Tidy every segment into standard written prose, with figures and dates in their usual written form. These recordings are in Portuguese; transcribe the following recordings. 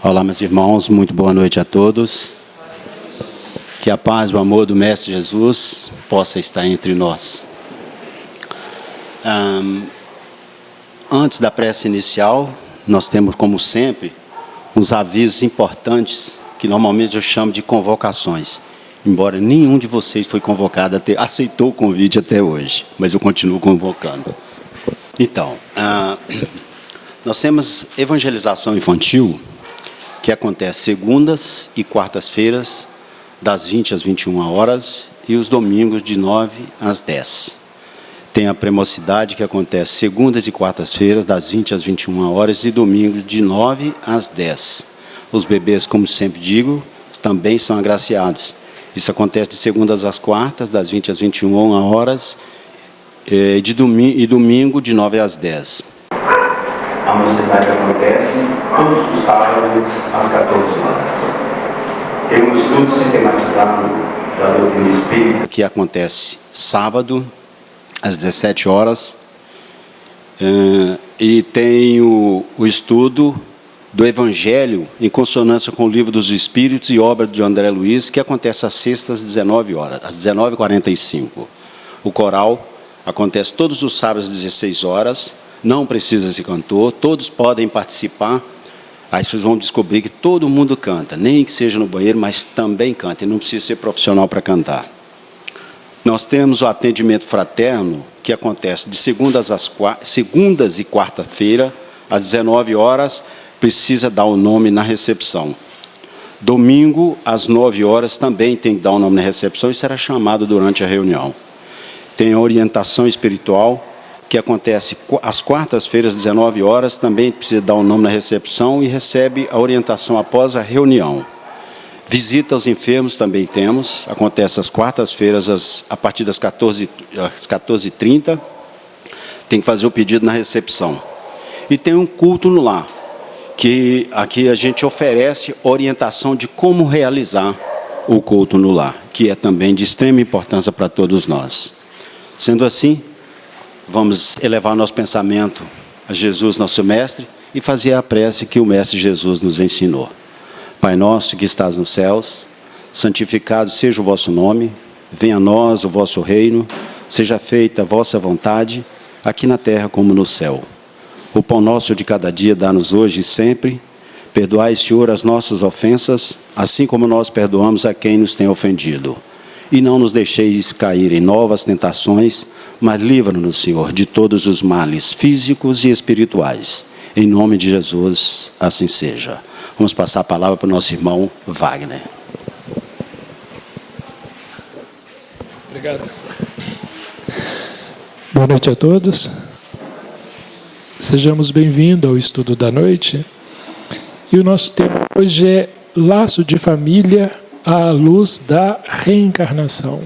Olá, meus irmãos, muito boa noite a todos. Que a paz e o amor do Mestre Jesus possa estar entre nós. Antes da prece inicial, nós temos, como sempre, uns avisos importantes, que normalmente eu chamo de convocações. Embora nenhum de vocês foi convocado, aceitou o convite até hoje, mas eu continuo convocando. Então, nós temos evangelização infantil, que acontece segundas e quartas-feiras, das 20 às 21 horas, e os domingos de 9 às 10. Tem a premocidade, que acontece segundas e quartas-feiras, das 20 às 21 horas, e domingos de 9 às 10. Os bebês, como sempre digo, também são agraciados. Isso acontece de segundas às quartas, das 20 às 21 horas, e domingo de 9 às 10. A mocidade acontece todos os sábados às 14 horas. Tem um estudo sistematizado da doutrina espírita que acontece sábado às 17 horas. E tem o estudo do Evangelho em consonância com o Livro dos Espíritos e obra de André Luiz, que acontece às sextas às 19 horas, às 19h45. O coral acontece todos os sábados às 16 horas. Não precisa ser cantor, todos podem participar. Aí vocês vão descobrir que todo mundo canta, nem que seja no banheiro, mas também canta, e não precisa ser profissional para cantar. Nós temos o atendimento fraterno, que acontece de segundas e quarta-feira, às 19 horas, precisa dar o nome na recepção. Domingo, às 9 horas, também tem que dar o nome na recepção, e será chamado durante a reunião. Tem a orientação espiritual, que acontece às quartas-feiras, às 19 horas, também precisa dar o nome na recepção e recebe a orientação após a reunião. Visita aos enfermos também temos, acontece às quartas-feiras, a partir das 14h30, tem que fazer o pedido na recepção. E tem um culto no lar, que aqui a gente oferece orientação de como realizar o culto no lar, que é também de extrema importância para todos nós. Sendo assim, vamos elevar nosso pensamento a Jesus, nosso Mestre, e fazer a prece que o Mestre Jesus nos ensinou. Pai nosso que estás nos céus, santificado seja o vosso nome, venha a nós o vosso reino, seja feita a vossa vontade, aqui na terra como no céu. O pão nosso de cada dia dá-nos hoje e sempre. Perdoai, Senhor, as nossas ofensas, assim como nós perdoamos a quem nos tem ofendido. E não nos deixeis cair em novas tentações, mas livra-nos, Senhor, de todos os males físicos e espirituais. Em nome de Jesus, assim seja. Vamos passar a palavra para o nosso irmão Wagner. Obrigado. Boa noite a todos. Sejamos bem-vindos ao estudo da noite. E o nosso tema hoje é Laço de Família à luz da reencarnação.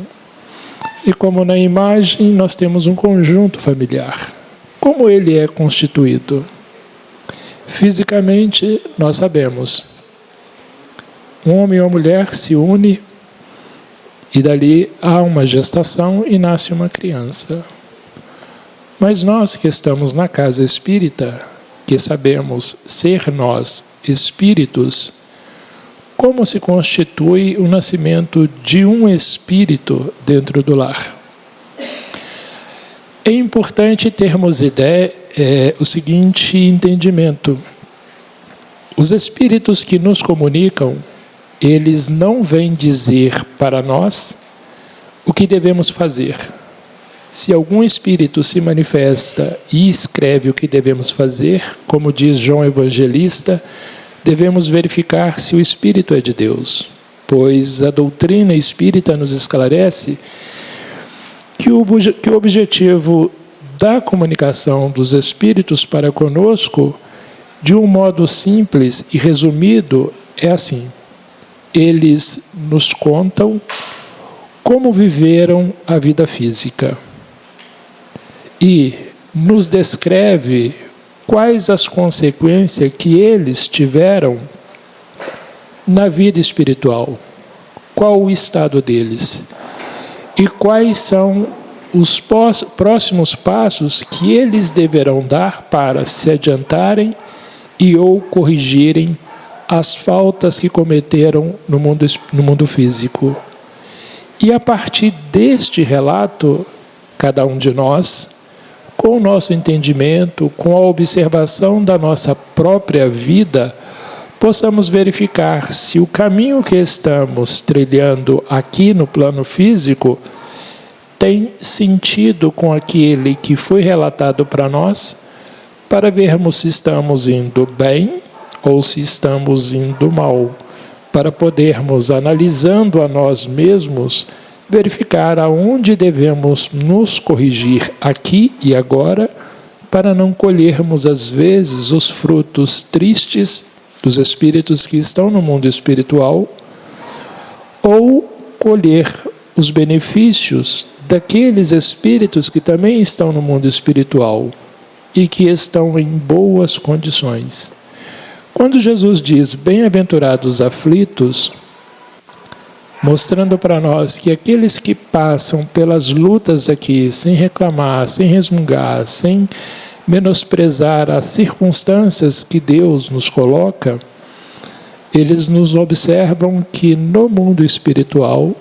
E como na imagem nós temos um conjunto familiar. Como ele é constituído? Fisicamente nós sabemos. Um homem e uma mulher se unem e dali há uma gestação e nasce uma criança. Mas nós que estamos na casa espírita, que sabemos ser nós espíritos, como se constitui o nascimento de um espírito dentro do lar? É importante termos o seguinte entendimento. Os espíritos que nos comunicam, eles não vêm dizer para nós o que devemos fazer. Se algum espírito se manifesta e escreve o que devemos fazer, como diz João Evangelista, devemos verificar se o espírito é de Deus, pois a doutrina espírita nos esclarece que o objetivo da comunicação dos espíritos para conosco, de um modo simples e resumido, é assim: eles nos contam como viveram a vida física e nos descreve quais as consequências que eles tiveram na vida espiritual, qual o estado deles e quais são os próximos passos que eles deverão dar para se adiantarem e ou corrigirem as faltas que cometeram no mundo físico. E a partir deste relato, cada um de nós, com o nosso entendimento, com a observação da nossa própria vida, possamos verificar se o caminho que estamos trilhando aqui no plano físico tem sentido com aquele que foi relatado para nós, para vermos se estamos indo bem ou se estamos indo mal, para podermos, analisando a nós mesmos, verificar aonde devemos nos corrigir aqui e agora, para não colhermos às vezes os frutos tristes dos espíritos que estão no mundo espiritual, ou colher os benefícios daqueles espíritos que também estão no mundo espiritual e que estão em boas condições. Quando Jesus diz, bem-aventurados os aflitos, mostrando para nós que aqueles que passam pelas lutas aqui, sem reclamar, sem resmungar, sem menosprezar as circunstâncias que Deus nos coloca, eles nos observam que no mundo espiritual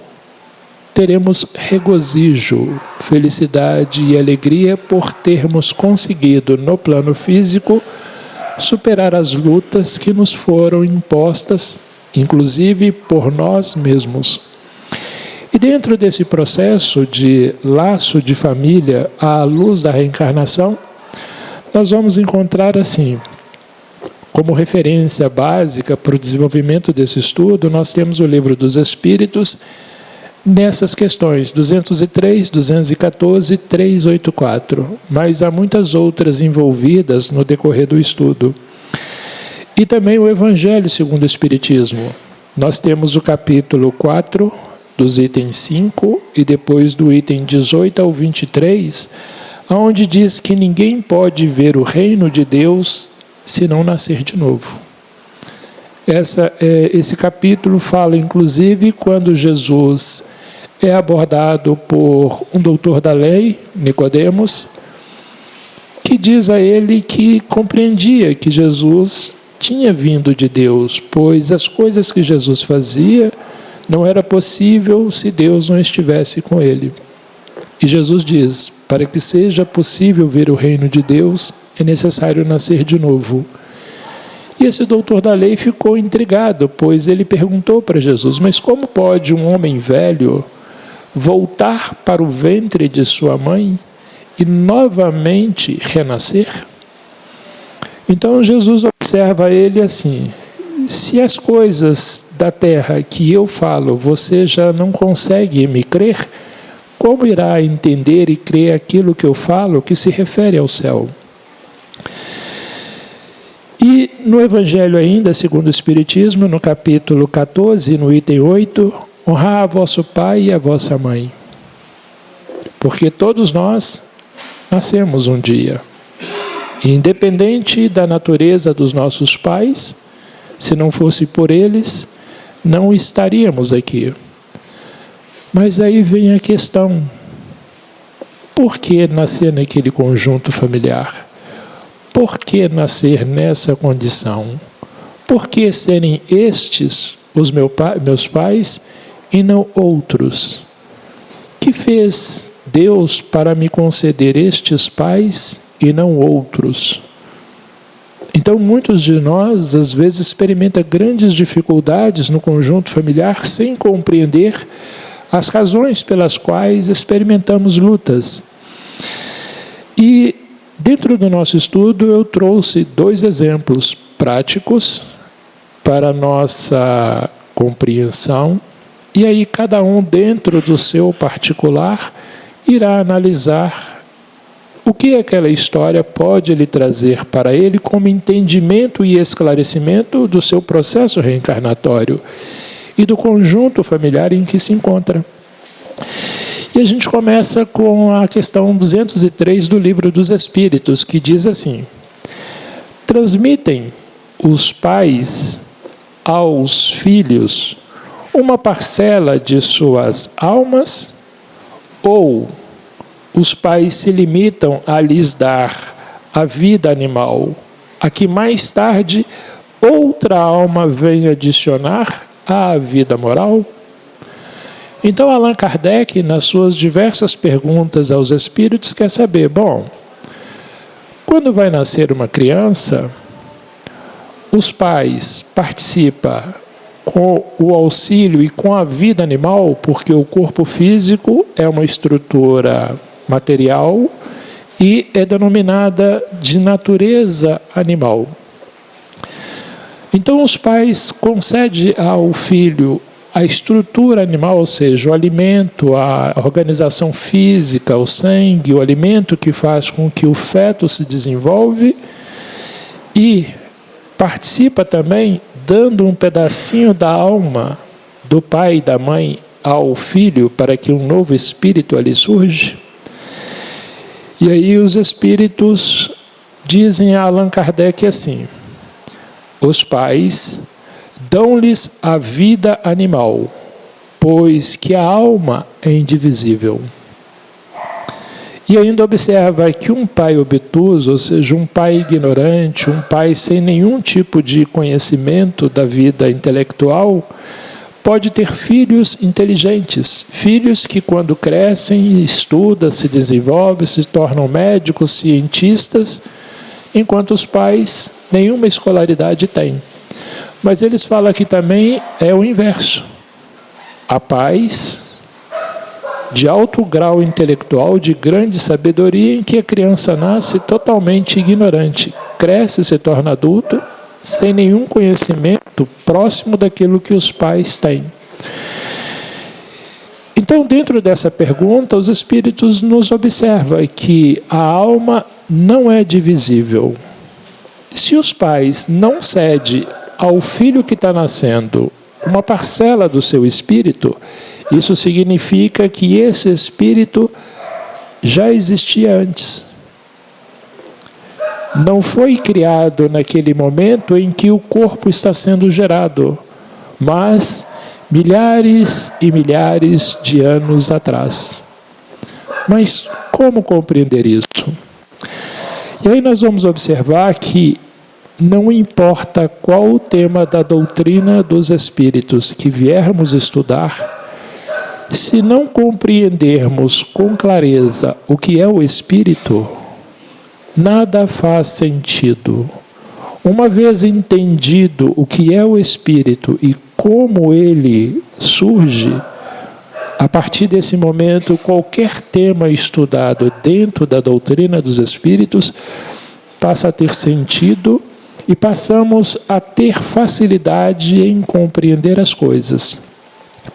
teremos regozijo, felicidade e alegria por termos conseguido no plano físico superar as lutas que nos foram impostas, inclusive por nós mesmos. E dentro desse processo de laço de família à luz da reencarnação, nós vamos encontrar assim, como referência básica para o desenvolvimento desse estudo, nós temos o Livro dos Espíritos, nessas questões 203, 214 e 384, mas há muitas outras envolvidas no decorrer do estudo. E também o Evangelho segundo o Espiritismo. Nós temos o capítulo 4, dos itens 5, e depois do item 18 ao 23, onde diz que ninguém pode ver o reino de Deus se não nascer de novo. Esse capítulo fala, inclusive, quando Jesus é abordado por um doutor da lei, Nicodemos, que diz a ele que compreendia que Jesus tinha vindo de Deus, pois as coisas que Jesus fazia não era possível se Deus não estivesse com ele. E Jesus diz, para que seja possível ver o reino de Deus, é necessário nascer de novo. E esse doutor da lei ficou intrigado, pois ele perguntou para Jesus, mas como pode um homem velho voltar para o ventre de sua mãe e novamente renascer? Então Jesus observa ele assim, se as coisas da terra que eu falo, você já não consegue me crer, como irá entender e crer aquilo que eu falo que se refere ao céu? E no Evangelho ainda, segundo o Espiritismo, no capítulo 14, no item 8, honrar a vosso pai e a vossa mãe. Porque todos nós nascemos um dia. Independente da natureza dos nossos pais, se não fosse por eles, não estaríamos aqui. Mas aí vem a questão, por que nascer naquele conjunto familiar? Por que nascer nessa condição? Por que serem estes os meus pais e não outros? Que fez Deus para me conceder estes pais e não outros? Então, muitos de nós, às vezes, experimentam grandes dificuldades no conjunto familiar sem compreender as razões pelas quais experimentamos lutas. E dentro do nosso estudo eu trouxe 2 exemplos práticos para a nossa compreensão, e aí cada um dentro do seu particular irá analisar o que aquela história pode lhe trazer para ele como entendimento e esclarecimento do seu processo reencarnatório e do conjunto familiar em que se encontra. E a gente começa com a questão 203 do Livro dos Espíritos, que diz assim: transmitem os pais aos filhos uma parcela de suas almas, ou os pais se limitam a lhes dar a vida animal, a que mais tarde outra alma vem adicionar à vida moral? Então Allan Kardec, nas suas diversas perguntas aos espíritos, quer saber, bom, quando vai nascer uma criança, os pais participam com o auxílio e com a vida animal, porque o corpo físico é uma estrutura material e é denominada de natureza animal. Então os pais concedem ao filho a estrutura animal, ou seja, o alimento, a organização física, o sangue, o alimento que faz com que o feto se desenvolve, e participa também dando um pedacinho da alma do pai e da mãe ao filho para que um novo espírito ali surja. E aí os espíritos dizem a Allan Kardec assim: os pais dão-lhes a vida animal, pois que a alma é indivisível. E ainda observa que um pai obtuso, ou seja, um pai ignorante, um pai sem nenhum tipo de conhecimento da vida intelectual, pode ter filhos inteligentes, filhos que quando crescem, estudam, se desenvolvem, se tornam médicos, cientistas, enquanto os pais nenhuma escolaridade têm. Mas eles falam que também é o inverso. Há pais de alto grau intelectual, de grande sabedoria, em que a criança nasce totalmente ignorante, cresce, se torna adulto, sem nenhum conhecimento próximo daquilo que os pais têm. Então, dentro dessa pergunta, os espíritos nos observam que a alma não é divisível. Se os pais não cedem ao filho que está nascendo uma parcela do seu espírito, isso significa que esse espírito já existia antes. Não foi criado naquele momento em que o corpo está sendo gerado, mas milhares e milhares de anos atrás. Mas como compreender isso? E aí nós vamos observar que não importa qual o tema da doutrina dos espíritos que viermos estudar, se não compreendermos com clareza o que é o espírito, nada faz sentido. Uma vez entendido o que é o espírito e como ele surge, a partir desse momento, qualquer tema estudado dentro da doutrina dos espíritos passa a ter sentido e passamos a ter facilidade em compreender as coisas.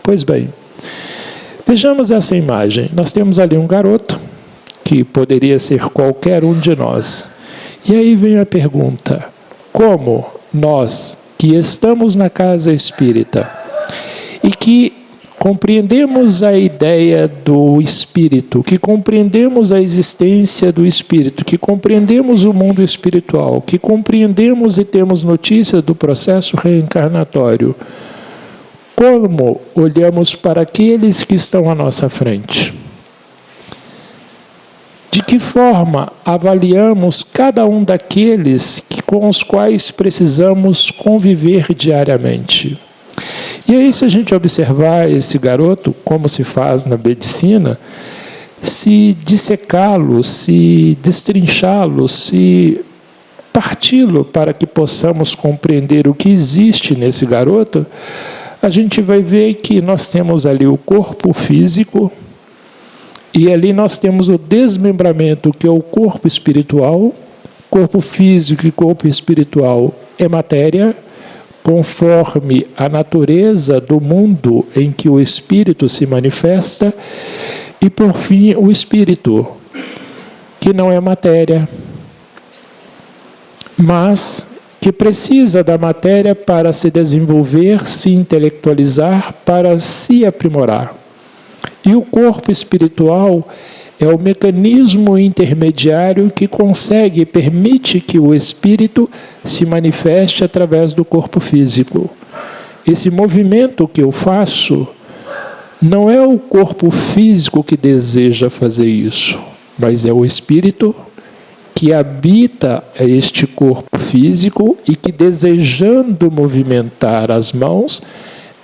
Pois bem, vejamos essa imagem. Nós temos ali um garoto, que poderia ser qualquer um de nós. E aí vem a pergunta: como nós, que estamos na casa espírita e que compreendemos a ideia do espírito, que compreendemos a existência do espírito, que compreendemos o mundo espiritual, que compreendemos e temos notícia do processo reencarnatório, como olhamos para aqueles que estão à nossa frente? De que forma avaliamos cada um daqueles com os quais precisamos conviver diariamente? E aí, se a gente observar esse garoto, como se faz na medicina, se dissecá-lo, se destrinchá-lo, se parti-lo para que possamos compreender o que existe nesse garoto, a gente vai ver que nós temos ali o corpo físico, e ali nós temos o desmembramento, que é o corpo espiritual. Corpo físico e corpo espiritual é matéria, conforme a natureza do mundo em que o espírito se manifesta, e por fim o espírito, que não é matéria, mas que precisa da matéria para se desenvolver, se intelectualizar, para se aprimorar. E o corpo espiritual é o mecanismo intermediário que consegue e permite que o espírito se manifeste através do corpo físico. Esse movimento que eu faço não é o corpo físico que deseja fazer isso, mas é o espírito que habita este corpo físico e que, desejando movimentar as mãos,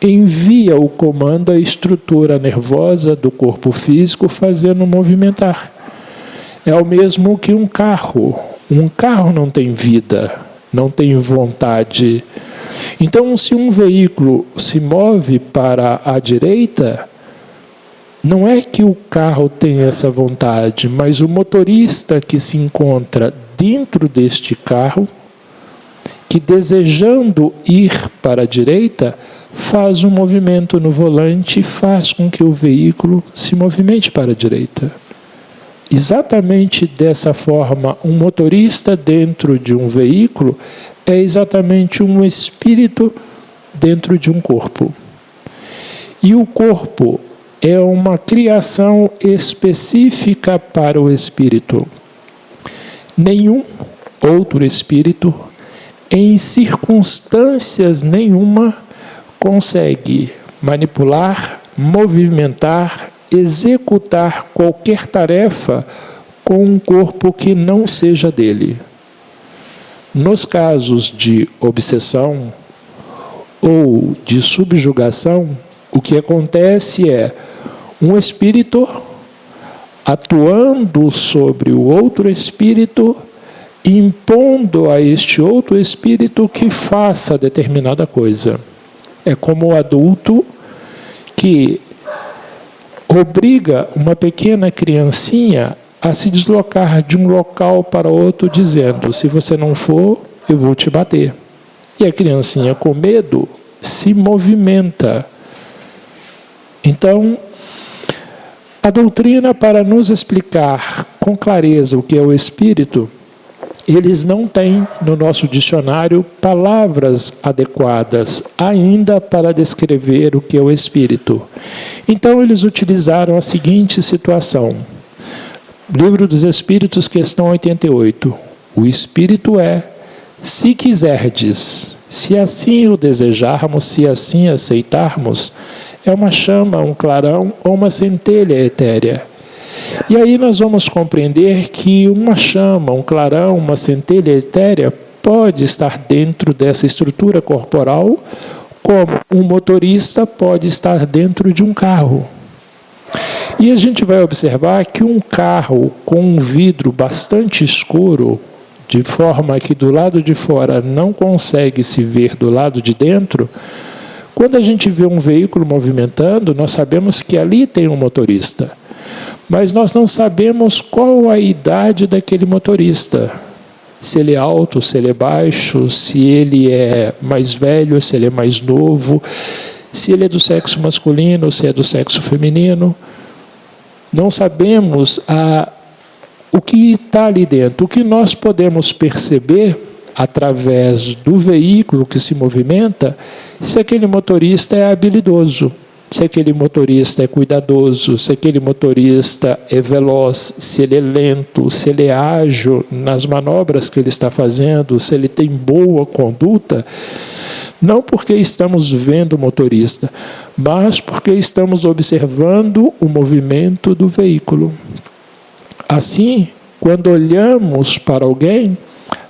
envia o comando à estrutura nervosa do corpo físico, fazendo movimentar. É o mesmo que um carro. Um carro não tem vida, não tem vontade. Então, se um veículo se move para a direita, não é que o carro tem essa vontade, mas o motorista que se encontra dentro deste carro, que, desejando ir para a direita, faz um movimento no volante e faz com que o veículo se movimente para a direita. Exatamente dessa forma, um motorista dentro de um veículo é exatamente um espírito dentro de um corpo. E o corpo é uma criação específica para o espírito. Nenhum outro espírito, em circunstâncias nenhuma, consegue manipular, movimentar, executar qualquer tarefa com um corpo que não seja dele. Nos casos de obsessão ou de subjugação, o que acontece é um espírito atuando sobre o outro espírito, impondo a este outro espírito que faça determinada coisa. É como o adulto que obriga uma pequena criancinha a se deslocar de um local para outro, dizendo: se você não for, eu vou te bater. E a criancinha, com medo, se movimenta. Então, a doutrina, para nos explicar com clareza o que é o espírito, eles não têm no nosso dicionário palavras adequadas ainda para descrever o que é o espírito. Então eles utilizaram a seguinte situação. Livro dos Espíritos, questão 88. O espírito é, se quiserdes, se assim o desejarmos, se assim aceitarmos, é uma chama, um clarão ou uma centelha etérea. E aí nós vamos compreender que uma chama, um clarão, uma centelha etérea pode estar dentro dessa estrutura corporal, como um motorista pode estar dentro de um carro. E a gente vai observar que um carro com um vidro bastante escuro, de forma que do lado de fora não consegue se ver do lado de dentro, quando a gente vê um veículo movimentando, nós sabemos que ali tem um motorista. Mas nós não sabemos qual a idade daquele motorista. Se ele é alto, se ele é baixo, se ele é mais velho, se ele é mais novo, se ele é do sexo masculino, se é do sexo feminino. Não sabemos o que está ali dentro. O que nós podemos perceber através do veículo que se movimenta, se aquele motorista é habilidoso, se aquele motorista é cuidadoso, se aquele motorista é veloz, se ele é lento, se ele é ágil nas manobras que ele está fazendo, se ele tem boa conduta, não porque estamos vendo o motorista, mas porque estamos observando o movimento do veículo. Assim, quando olhamos para alguém,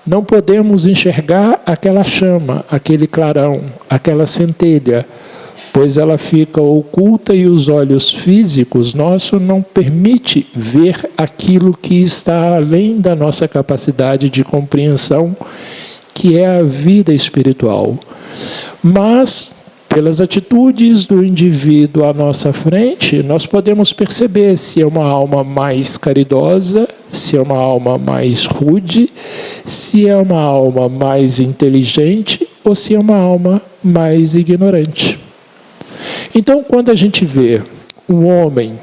não podemos enxergar aquela chama, aquele clarão, aquela centelha, pois ela fica oculta e os olhos físicos nossos não permitem ver aquilo que está além da nossa capacidade de compreensão, que é a vida espiritual. Mas, pelas atitudes do indivíduo à nossa frente, nós podemos perceber se é uma alma mais caridosa, se é uma alma mais rude, se é uma alma mais inteligente ou se é uma alma mais ignorante. Então, quando a gente vê um homem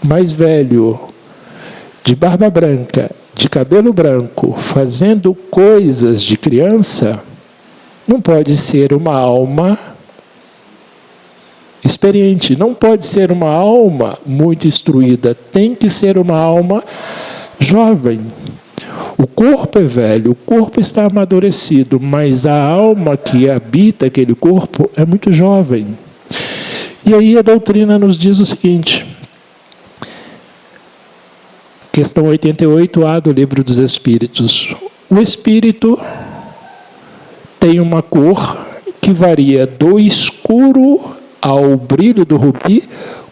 mais velho, de barba branca, de cabelo branco, fazendo coisas de criança, não pode ser uma alma experiente, não pode ser uma alma muito instruída, tem que ser uma alma jovem. O corpo é velho, o corpo está amadurecido, mas a alma que habita aquele corpo é muito jovem. E aí a doutrina nos diz o seguinte, Questão 88A do Livro dos Espíritos. O espírito tem uma cor que varia do escuro ao brilho do rubi,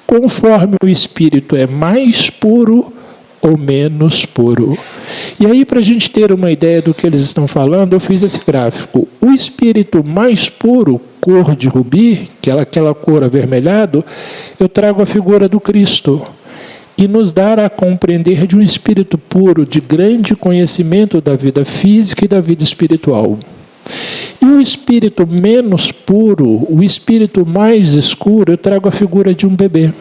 conforme o espírito é mais puro ou menos puro. E aí, para a gente ter uma ideia do que eles estão falando, eu fiz esse gráfico. O espírito mais puro, cor de rubi, aquela cor avermelhado, eu trago a figura do Cristo, que nos dá a compreender de um espírito puro, de grande conhecimento da vida física e da vida espiritual. E o espírito menos puro, o espírito mais escuro, eu trago a figura de um bebê.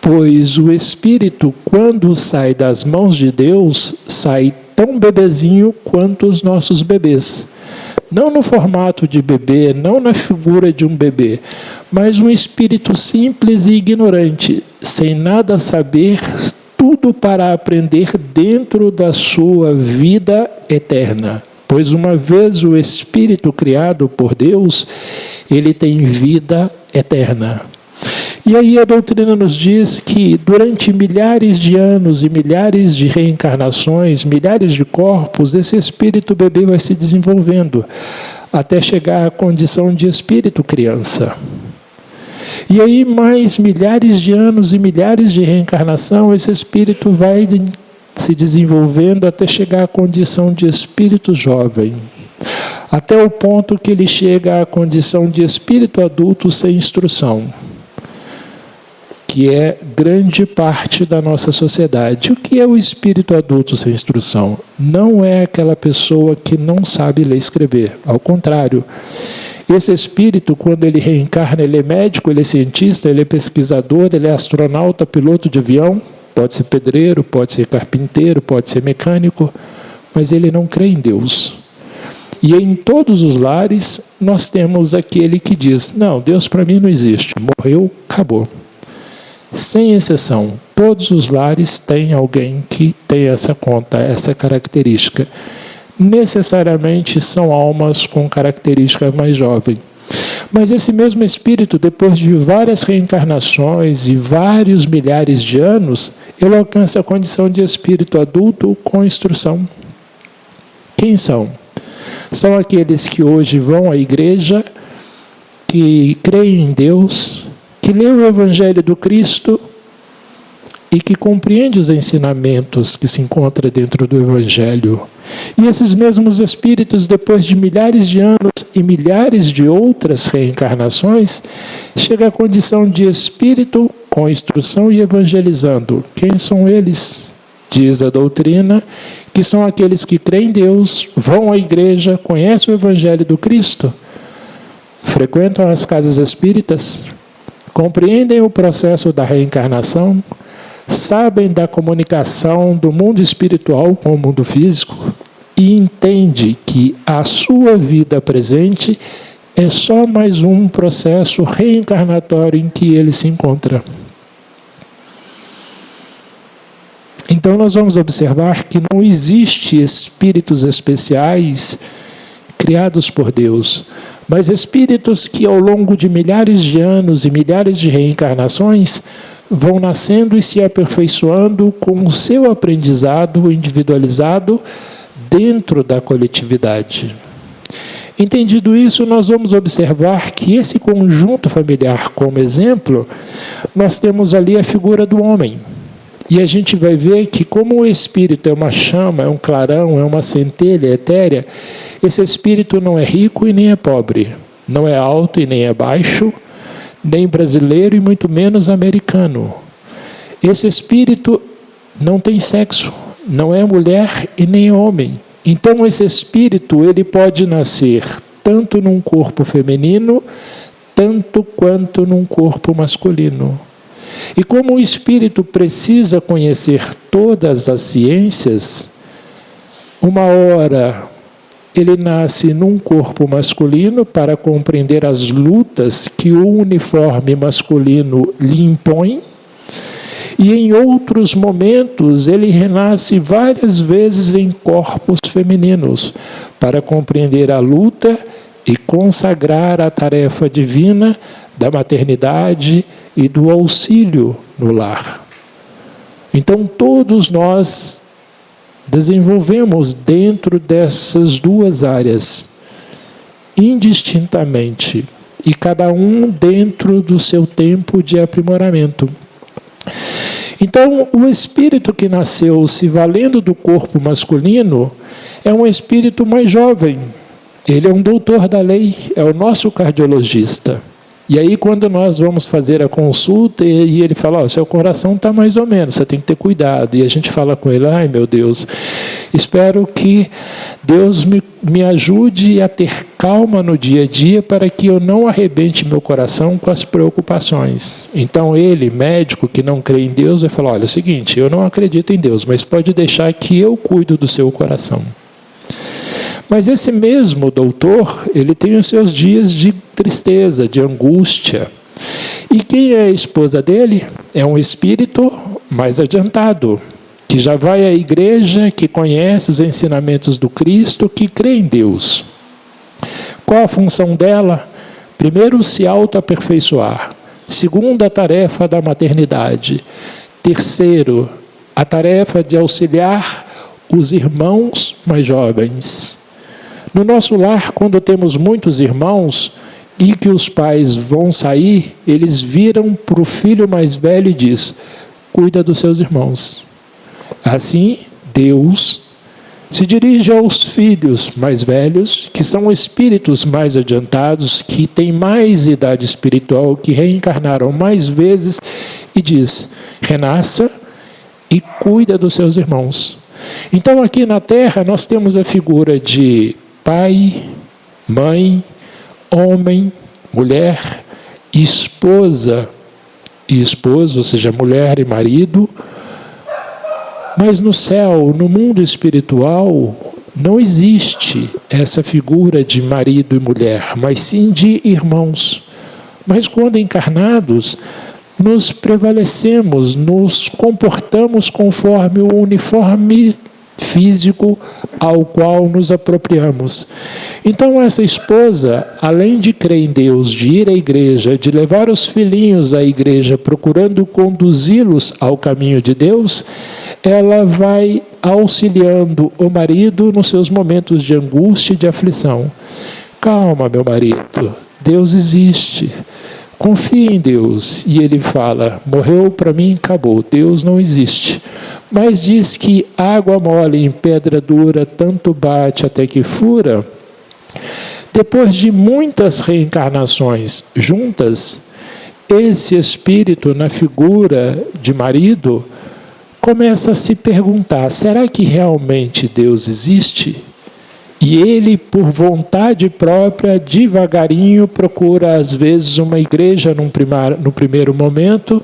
Pois o espírito, quando sai das mãos de Deus, sai tão bebezinho quanto os nossos bebês. Não no formato de bebê, não na figura de um bebê, mas um espírito simples e ignorante, sem nada saber, tudo para aprender dentro da sua vida eterna. Pois uma vez o espírito criado por Deus, ele tem vida eterna. E aí a doutrina nos diz que durante milhares de anos e milhares de reencarnações, milhares de corpos, esse espírito bebê vai se desenvolvendo até chegar à condição de espírito criança. E aí mais milhares de anos e milhares de reencarnação, esse espírito vai se desenvolvendo até chegar à condição de espírito jovem. Até o ponto que ele chega à condição de espírito adulto sem instrução, que é grande parte da nossa sociedade. O que é o espírito adulto sem instrução? Não é aquela pessoa que não sabe ler e escrever. Ao contrário, esse espírito, quando ele reencarna, ele é médico, ele é cientista, ele é pesquisador, ele é astronauta, piloto de avião, pode ser pedreiro, pode ser carpinteiro, pode ser mecânico, mas ele não crê em Deus. E em todos os lares, nós temos aquele que diz, não, Deus para mim não existe, morreu, acabou. Sem exceção, todos os lares têm alguém que tem essa conta, essa característica. Necessariamente são almas com característica mais jovem. Mas esse mesmo espírito, depois de várias reencarnações e vários milhares de anos, ele alcança a condição de espírito adulto com instrução. Quem são? São aqueles que hoje vão à igreja, que creem em Deus, que lê o Evangelho do Cristo e que compreende os ensinamentos que se encontram dentro do Evangelho. E esses mesmos espíritos, depois de milhares de anos e milhares de outras reencarnações, chegam à condição de espírito com instrução e evangelizando. Quem são eles? Diz a doutrina que são aqueles que creem em Deus, vão à igreja, conhecem o Evangelho do Cristo, frequentam as casas espíritas, compreendem o processo da reencarnação, sabem da comunicação do mundo espiritual com o mundo físico e entendem que a sua vida presente é só mais um processo reencarnatório em que ele se encontra. Então nós vamos observar que não existe espíritos especiais criados por Deus, mas espíritos que ao longo de milhares de anos e milhares de reencarnações vão nascendo e se aperfeiçoando com o seu aprendizado individualizado dentro da coletividade. Entendido isso, nós vamos observar que esse conjunto familiar, como exemplo, nós temos ali a figura do homem. E a gente vai ver que como o espírito é uma chama, é um clarão, é uma centelha etérea, esse espírito não é rico e nem é pobre, não é alto e nem é baixo, nem brasileiro e muito menos americano. Esse espírito não tem sexo, não é mulher e nem homem. Então esse espírito ele pode nascer tanto num corpo feminino, tanto quanto num corpo masculino. E como o espírito precisa conhecer todas as ciências, uma hora ele nasce num corpo masculino para compreender as lutas que o uniforme masculino lhe impõe, e em outros momentos ele renasce várias vezes em corpos femininos para compreender a luta e consagrar a tarefa divina da maternidade e do auxílio no lar. Então, todos nós desenvolvemos dentro dessas duas áreas, indistintamente, e cada um dentro do seu tempo de aprimoramento. Então, o espírito que nasceu se valendo do corpo masculino é um espírito mais jovem. Ele é um doutor da lei, é o nosso cardiologista. E aí, quando nós vamos fazer a consulta, e ele fala, seu coração está mais ou menos, você tem que ter cuidado. E a gente fala com ele, ai meu Deus, espero que Deus me ajude a ter calma no dia a dia para que eu não arrebente meu coração com as preocupações. Então ele, médico que não crê em Deus, vai falar, olha, é o seguinte, eu não acredito em Deus, mas pode deixar que eu cuido do seu coração. Mas esse mesmo doutor, ele tem os seus dias de tristeza, de angústia. E quem é a esposa dele? É um espírito mais adiantado, que já vai à igreja, que conhece os ensinamentos do Cristo, que crê em Deus. Qual a função dela? Primeiro, se autoaperfeiçoar. Segundo, a tarefa da maternidade. Terceiro, a tarefa de auxiliar os irmãos mais jovens. No nosso lar, quando temos muitos irmãos e que os pais vão sair, eles viram para o filho mais velho e diz, cuida dos seus irmãos. Assim, Deus se dirige aos filhos mais velhos, que são espíritos mais adiantados, que têm mais idade espiritual, que reencarnaram mais vezes, e diz, renasça e cuida dos seus irmãos. Então, aqui na Terra, nós temos a figura de pai, mãe, homem, mulher, esposa e esposo, ou seja, mulher e marido. Mas no céu, no mundo espiritual, não existe essa figura de marido e mulher, mas sim de irmãos. Mas quando encarnados, nos prevalecemos, nos comportamos conforme o uniforme físico ao qual nos apropriamos. Então essa esposa, além de crer em Deus, de ir à igreja, de levar os filhinhos à igreja, procurando conduzi-los ao caminho de Deus, ela vai auxiliando o marido nos seus momentos de angústia e de aflição. Calma, meu marido, Deus existe. Confie em Deus. E ele fala, morreu para mim, acabou, Deus não existe. Mas diz que água mole em pedra dura, tanto bate até que fura. Depois de muitas reencarnações juntas, esse espírito na figura de marido começa a se perguntar, será que realmente Deus existe? E ele, por vontade própria, devagarinho, procura às vezes uma igreja no primeiro momento,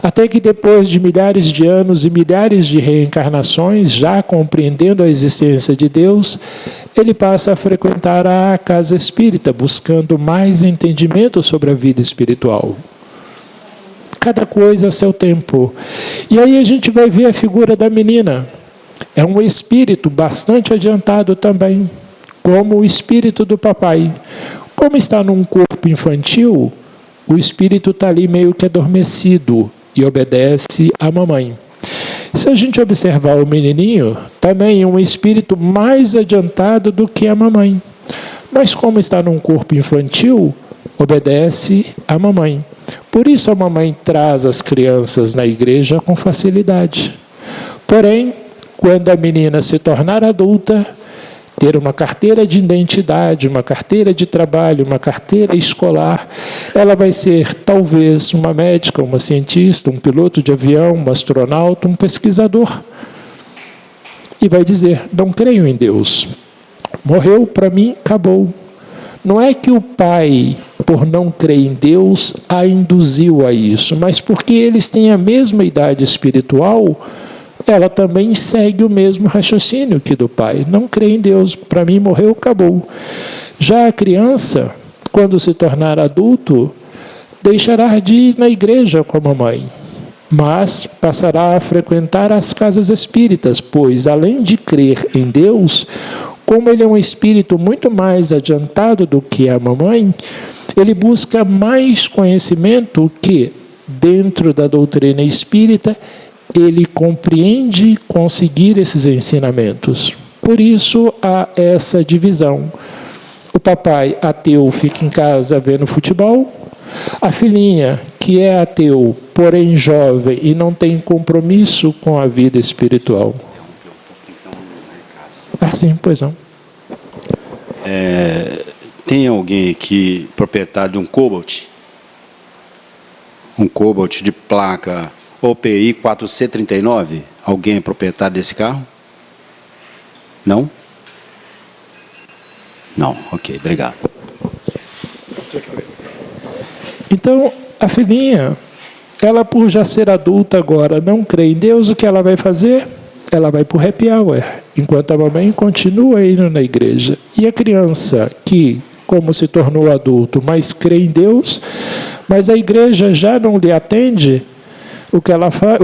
até que depois de milhares de anos e milhares de reencarnações, já compreendendo a existência de Deus, ele passa a frequentar a casa espírita, buscando mais entendimento sobre a vida espiritual. Cada coisa a seu tempo. E aí a gente vai ver a figura da menina. É um espírito bastante adiantado também, como o espírito do papai. Como está num corpo infantil, o espírito está ali meio que adormecido e obedece à mamãe. Se a gente observar o menininho, também é um espírito mais adiantado do que a mamãe. Mas como está num corpo infantil, obedece à mamãe. Por isso a mamãe traz as crianças na igreja com facilidade. Porém, quando a menina se tornar adulta, ter uma carteira de identidade, uma carteira de trabalho, uma carteira escolar, ela vai ser talvez uma médica, uma cientista, um piloto de avião, um astronauta, um pesquisador. E vai dizer, não creio em Deus. Morreu para mim, acabou. Não é que o pai, por não crer em Deus, a induziu a isso, mas porque eles têm a mesma idade espiritual, ela também segue o mesmo raciocínio que do pai. Não crê em Deus, para mim morreu, acabou. Já a criança, quando se tornar adulto, deixará de ir na igreja com a mamãe, mas passará a frequentar as casas espíritas, pois além de crer em Deus, como ele é um espírito muito mais adiantado do que a mamãe, ele busca mais conhecimento que, dentro da doutrina espírita, ele compreende conseguir esses ensinamentos. Por isso há essa divisão. O papai ateu fica em casa vendo futebol. A filhinha, que é ateu, porém jovem e não tem compromisso com a vida espiritual. Ah, sim, pois não. Tem alguém aqui, proprietário de um Cobalt? Um Cobalt de placa OPI 4C39? Alguém é proprietário desse carro? Não? Não, ok, obrigado. Então, a filhinha, ela por já ser adulta agora, não crê em Deus, o que ela vai fazer? Ela vai para o happy hour, enquanto a mamãe continua indo na igreja. E a criança que, como se tornou adulto, mas crê em Deus, mas a igreja já não lhe atende, o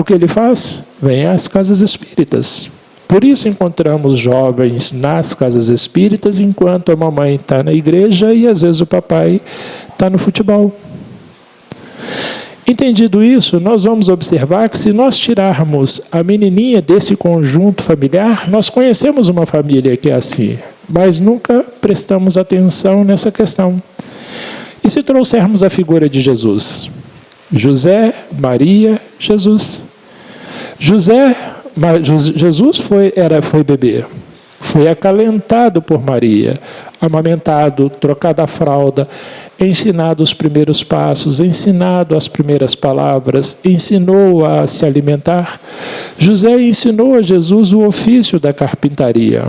que ele faz? Vem às casas espíritas. Por isso encontramos jovens nas casas espíritas, enquanto a mamãe está na igreja e às vezes o papai está no futebol. Entendido isso, nós vamos observar que se nós tirarmos a menininha desse conjunto familiar, nós conhecemos uma família que é assim, mas nunca prestamos atenção nessa questão. E se trouxermos a figura de Jesus? José, Maria, Jesus. Jesus foi bebê, foi acalentado por Maria, amamentado, trocado a fralda, ensinado os primeiros passos, ensinado as primeiras palavras, ensinou a se alimentar. José ensinou a Jesus o ofício da carpintaria.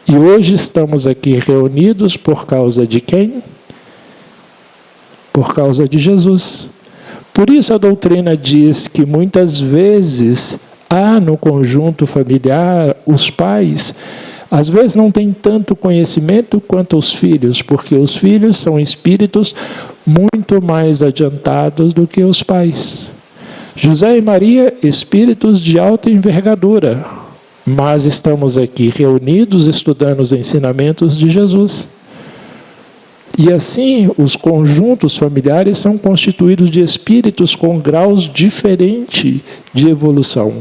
E hoje estamos aqui reunidos por causa de quem? Por causa de Jesus. Por isso a doutrina diz que muitas vezes há no conjunto familiar os pais, às vezes não têm tanto conhecimento quanto os filhos, porque os filhos são espíritos muito mais adiantados do que os pais. José e Maria, espíritos de alta envergadura, mas estamos aqui reunidos estudando os ensinamentos de Jesus. E assim, os conjuntos familiares são constituídos de espíritos com graus diferentes de evolução.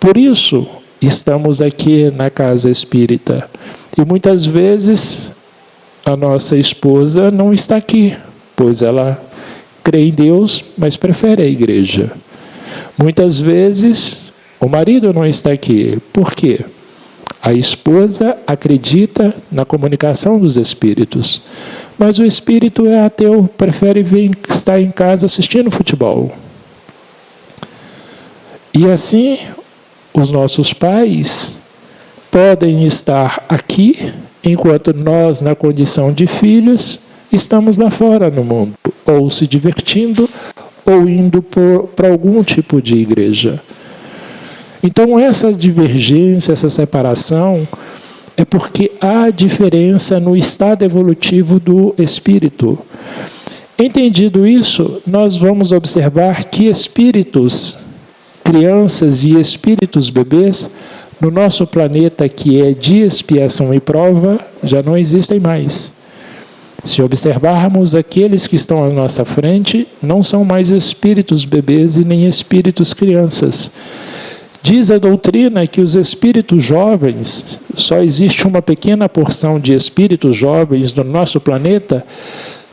Por isso, estamos aqui na casa espírita. E muitas vezes, a nossa esposa não está aqui, pois ela crê em Deus, mas prefere a igreja. Muitas vezes, o marido não está aqui. Por quê? A esposa acredita na comunicação dos espíritos, mas o espírito é ateu, prefere estar em casa assistindo futebol. E assim, os nossos pais podem estar aqui, enquanto nós, na condição de filhos, estamos lá fora no mundo, ou se divertindo, ou indo para algum tipo de igreja. Então, essa divergência, essa separação, é porque há diferença no estado evolutivo do espírito. Entendido isso, nós vamos observar que espíritos, crianças e espíritos bebês, no nosso planeta que é de expiação e prova, já não existem mais. Se observarmos aqueles que estão à nossa frente, não são mais espíritos bebês e nem espíritos crianças. Diz a doutrina que os espíritos jovens, só existe uma pequena porção de espíritos jovens no nosso planeta,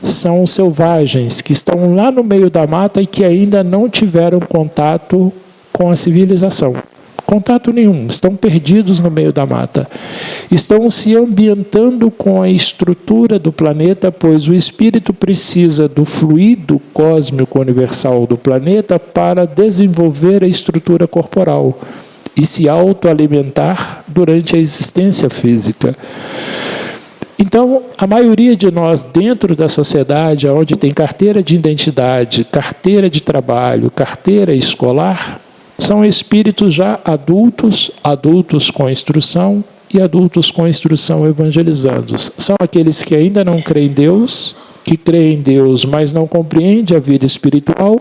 são os selvagens, que estão lá no meio da mata e que ainda não tiveram contato com a civilização. Contato nenhum, estão perdidos no meio da mata. Estão se ambientando com a estrutura do planeta, pois o espírito precisa do fluido cósmico universal do planeta para desenvolver a estrutura corporal e se autoalimentar durante a existência física. Então, a maioria de nós dentro da sociedade, onde tem carteira de identidade, carteira de trabalho, carteira escolar, são espíritos já adultos, adultos com instrução e adultos com instrução evangelizandos. São aqueles que ainda não creem em Deus, que creem em Deus, mas não compreendem a vida espiritual,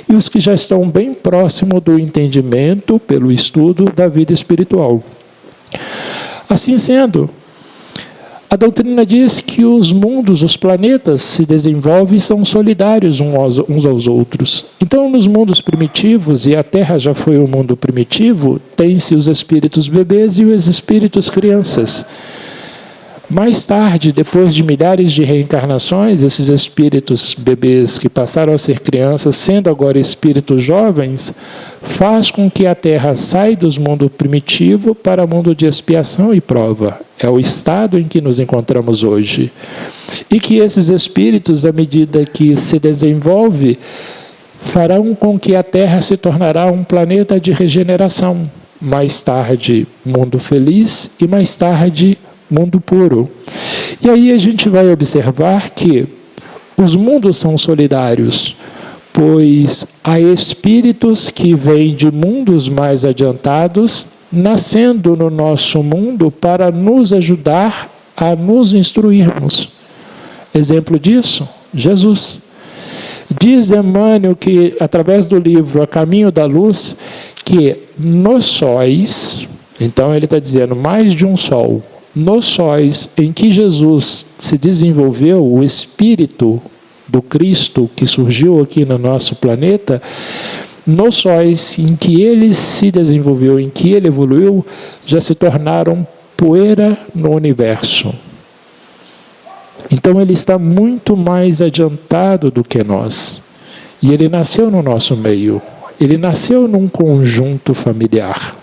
e os que já estão bem próximo do entendimento, pelo estudo da vida espiritual. Assim sendo, A doutrina diz que os mundos, os planetas se desenvolvem e são solidários uns aos outros. Então, nos mundos primitivos, e a Terra já foi um mundo primitivo, tem-se os espíritos bebês e os espíritos crianças. Mais tarde, depois de milhares de reencarnações, esses espíritos bebês que passaram a ser crianças, sendo agora espíritos jovens, faz com que a Terra saia do mundo primitivo para o mundo de expiação e prova. É o estado em que nos encontramos hoje. E que esses espíritos, à medida que se desenvolve, farão com que a Terra se tornará um planeta de regeneração. Mais tarde, mundo feliz e mais tarde, mundo puro. E aí a gente vai observar que os mundos são solidários, pois há espíritos que vêm de mundos mais adiantados, nascendo no nosso mundo para nos ajudar a nos instruirmos. Exemplo disso, Jesus. Diz Emmanuel que, através do livro A Caminho da Luz, que nos sóis, então ele está dizendo mais de um sol, nos sóis em que Jesus se desenvolveu, o Espírito do Cristo que surgiu aqui no nosso planeta, nos sóis em que ele se desenvolveu, em que ele evoluiu, já se tornaram poeira no universo. Então ele está muito mais adiantado do que nós. E ele nasceu no nosso meio. Ele nasceu num conjunto familiar.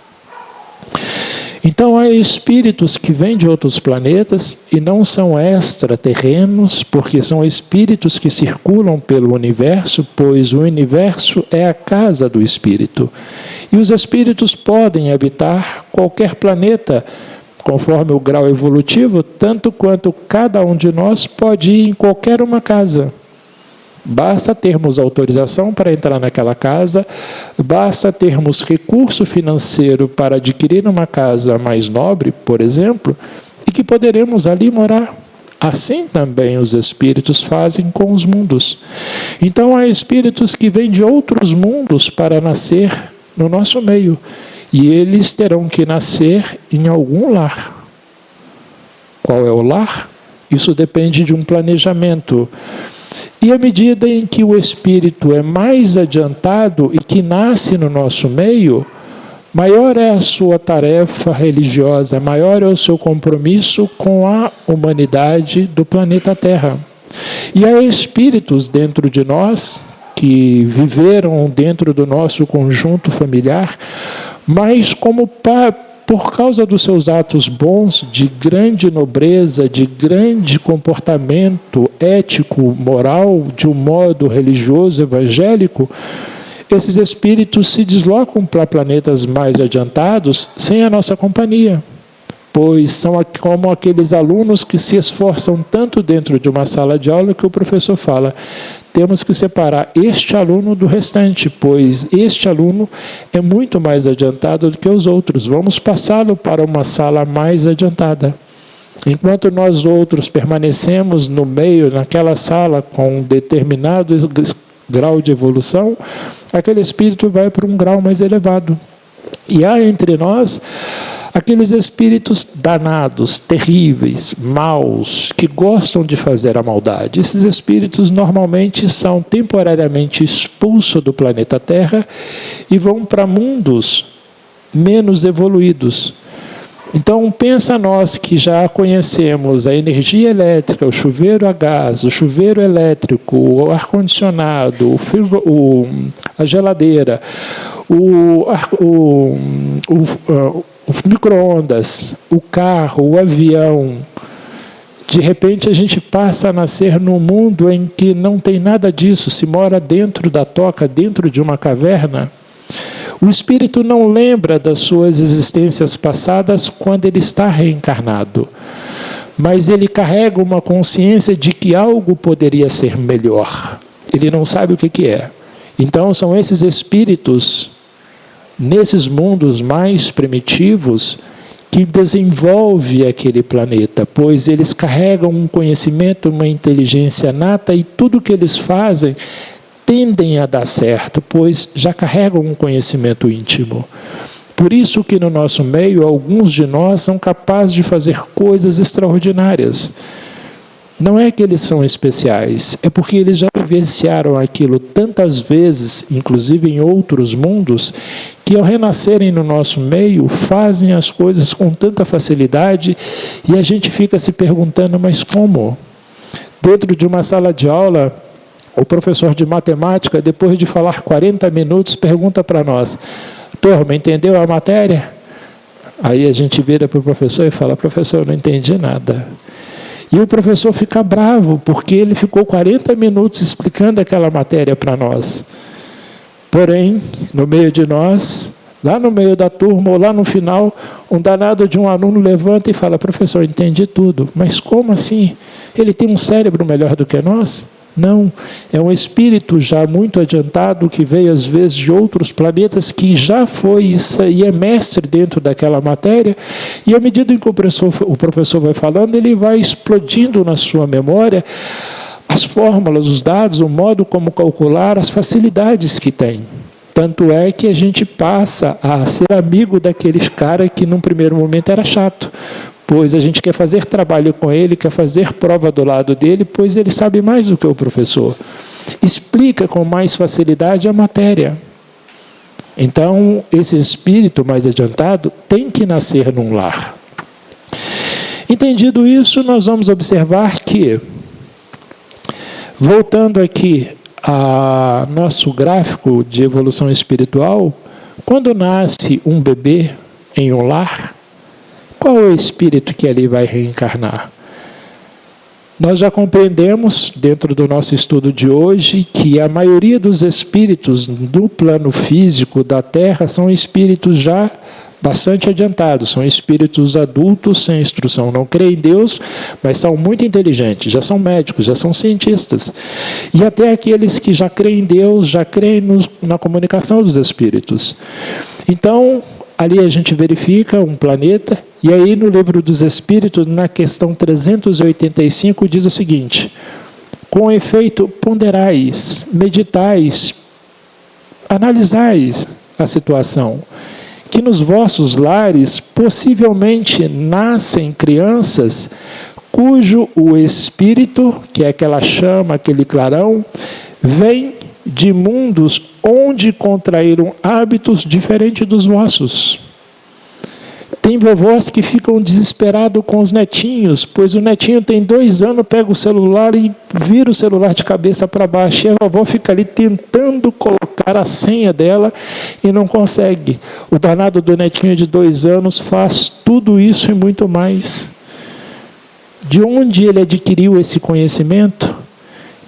Então há espíritos que vêm de outros planetas e não são extraterrenos, porque são espíritos que circulam pelo universo, pois o universo é a casa do espírito. E os espíritos podem habitar qualquer planeta, conforme o grau evolutivo, tanto quanto cada um de nós pode ir em qualquer uma casa. Basta termos autorização para entrar naquela casa, basta termos recurso financeiro para adquirir uma casa mais nobre, por exemplo, e que poderemos ali morar. Assim também os espíritos fazem com os mundos. Então há espíritos que vêm de outros mundos para nascer no nosso meio, e eles terão que nascer em algum lar. Qual é o lar? Isso depende de um planejamento. E à medida em que o espírito é mais adiantado e que nasce no nosso meio, maior é a sua tarefa religiosa, maior é o seu compromisso com a humanidade do planeta Terra. E há espíritos dentro de nós que viveram dentro do nosso conjunto familiar, mas por causa dos seus atos bons, de grande nobreza, de grande comportamento ético, moral, de um modo religioso, evangélico, esses espíritos se deslocam para planetas mais adiantados sem a nossa companhia. Pois são como aqueles alunos que se esforçam tanto dentro de uma sala de aula que o professor fala: temos que separar este aluno do restante, pois este aluno é muito mais adiantado do que os outros. Vamos passá-lo para uma sala mais adiantada. Enquanto nós outros permanecemos no meio, naquela sala, com um determinado grau de evolução, aquele espírito vai para um grau mais elevado. E há entre nós aqueles espíritos danados, terríveis, maus, que gostam de fazer a maldade. Esses espíritos normalmente são temporariamente expulsos do planeta Terra e vão para mundos menos evoluídos. Então, pensa nós que já conhecemos a energia elétrica, o chuveiro a gás, o chuveiro elétrico, o ar-condicionado, a geladeira, o micro-ondas, o carro, o avião. De repente a gente passa a nascer num mundo em que não tem nada disso, se mora dentro da toca, dentro de uma caverna. O espírito não lembra das suas existências passadas quando ele está reencarnado, mas ele carrega uma consciência de que algo poderia ser melhor. Ele não sabe o que é. Então são esses espíritos, nesses mundos mais primitivos, que desenvolve aquele planeta, pois eles carregam um conhecimento, uma inteligência nata, e tudo que eles fazem tendem a dar certo, pois já carregam um conhecimento íntimo. Por isso que no nosso meio, alguns de nós são capazes de fazer coisas extraordinárias. Não é que eles são especiais, é porque eles já vivenciaram aquilo tantas vezes, inclusive em outros mundos, que ao renascerem no nosso meio, fazem as coisas com tanta facilidade e a gente fica se perguntando, mas como? Dentro de uma sala de aula, o professor de matemática, depois de falar 40 minutos, pergunta para nós, turma, entendeu a matéria? Aí a gente vira para o professor e fala, professor, não entendi nada. E o professor fica bravo, porque ele ficou 40 minutos explicando aquela matéria para nós. Porém, no meio de nós, lá no meio da turma, ou lá no final, um danado de um aluno levanta e fala, professor, entendi tudo. Mas como assim? Ele tem um cérebro melhor do que nós? Não, é um espírito já muito adiantado que veio às vezes de outros planetas que já foi e é mestre dentro daquela matéria e à medida que o professor vai falando, ele vai explodindo na sua memória as fórmulas, os dados, o modo como calcular, as facilidades que tem. Tanto é que a gente passa a ser amigo daqueles caras que num primeiro momento era chato. Pois a gente quer fazer trabalho com ele, quer fazer prova do lado dele, pois ele sabe mais do que o professor. Explica com mais facilidade a matéria. Então, esse espírito mais adiantado tem que nascer num lar. Entendido isso, nós vamos observar que, voltando aqui a nosso gráfico de evolução espiritual, quando nasce um bebê em um lar, qual é o espírito que ali vai reencarnar? Nós já compreendemos, dentro do nosso estudo de hoje, que a maioria dos espíritos do plano físico da Terra são espíritos já bastante adiantados, são espíritos adultos sem instrução, não creem em Deus, mas são muito inteligentes, já são médicos, já são cientistas. E até aqueles que já creem em Deus, já creem na comunicação dos espíritos. Então, ali a gente verifica um planeta, e aí no Livro dos Espíritos, na questão 385, diz o seguinte, com efeito, ponderais, meditais, analisais a situação, que nos vossos lares possivelmente nascem crianças cujo o espírito, que é aquela chama, aquele clarão, vem de mundos onde contraíram hábitos diferentes dos vossos. Tem vovós que ficam desesperados com os netinhos, pois o netinho tem 2 anos, pega o celular e vira o celular de cabeça para baixo, e a vovó fica ali tentando colocar a senha dela e não consegue. O danado do netinho de 2 anos faz tudo isso e muito mais. De onde ele adquiriu esse conhecimento?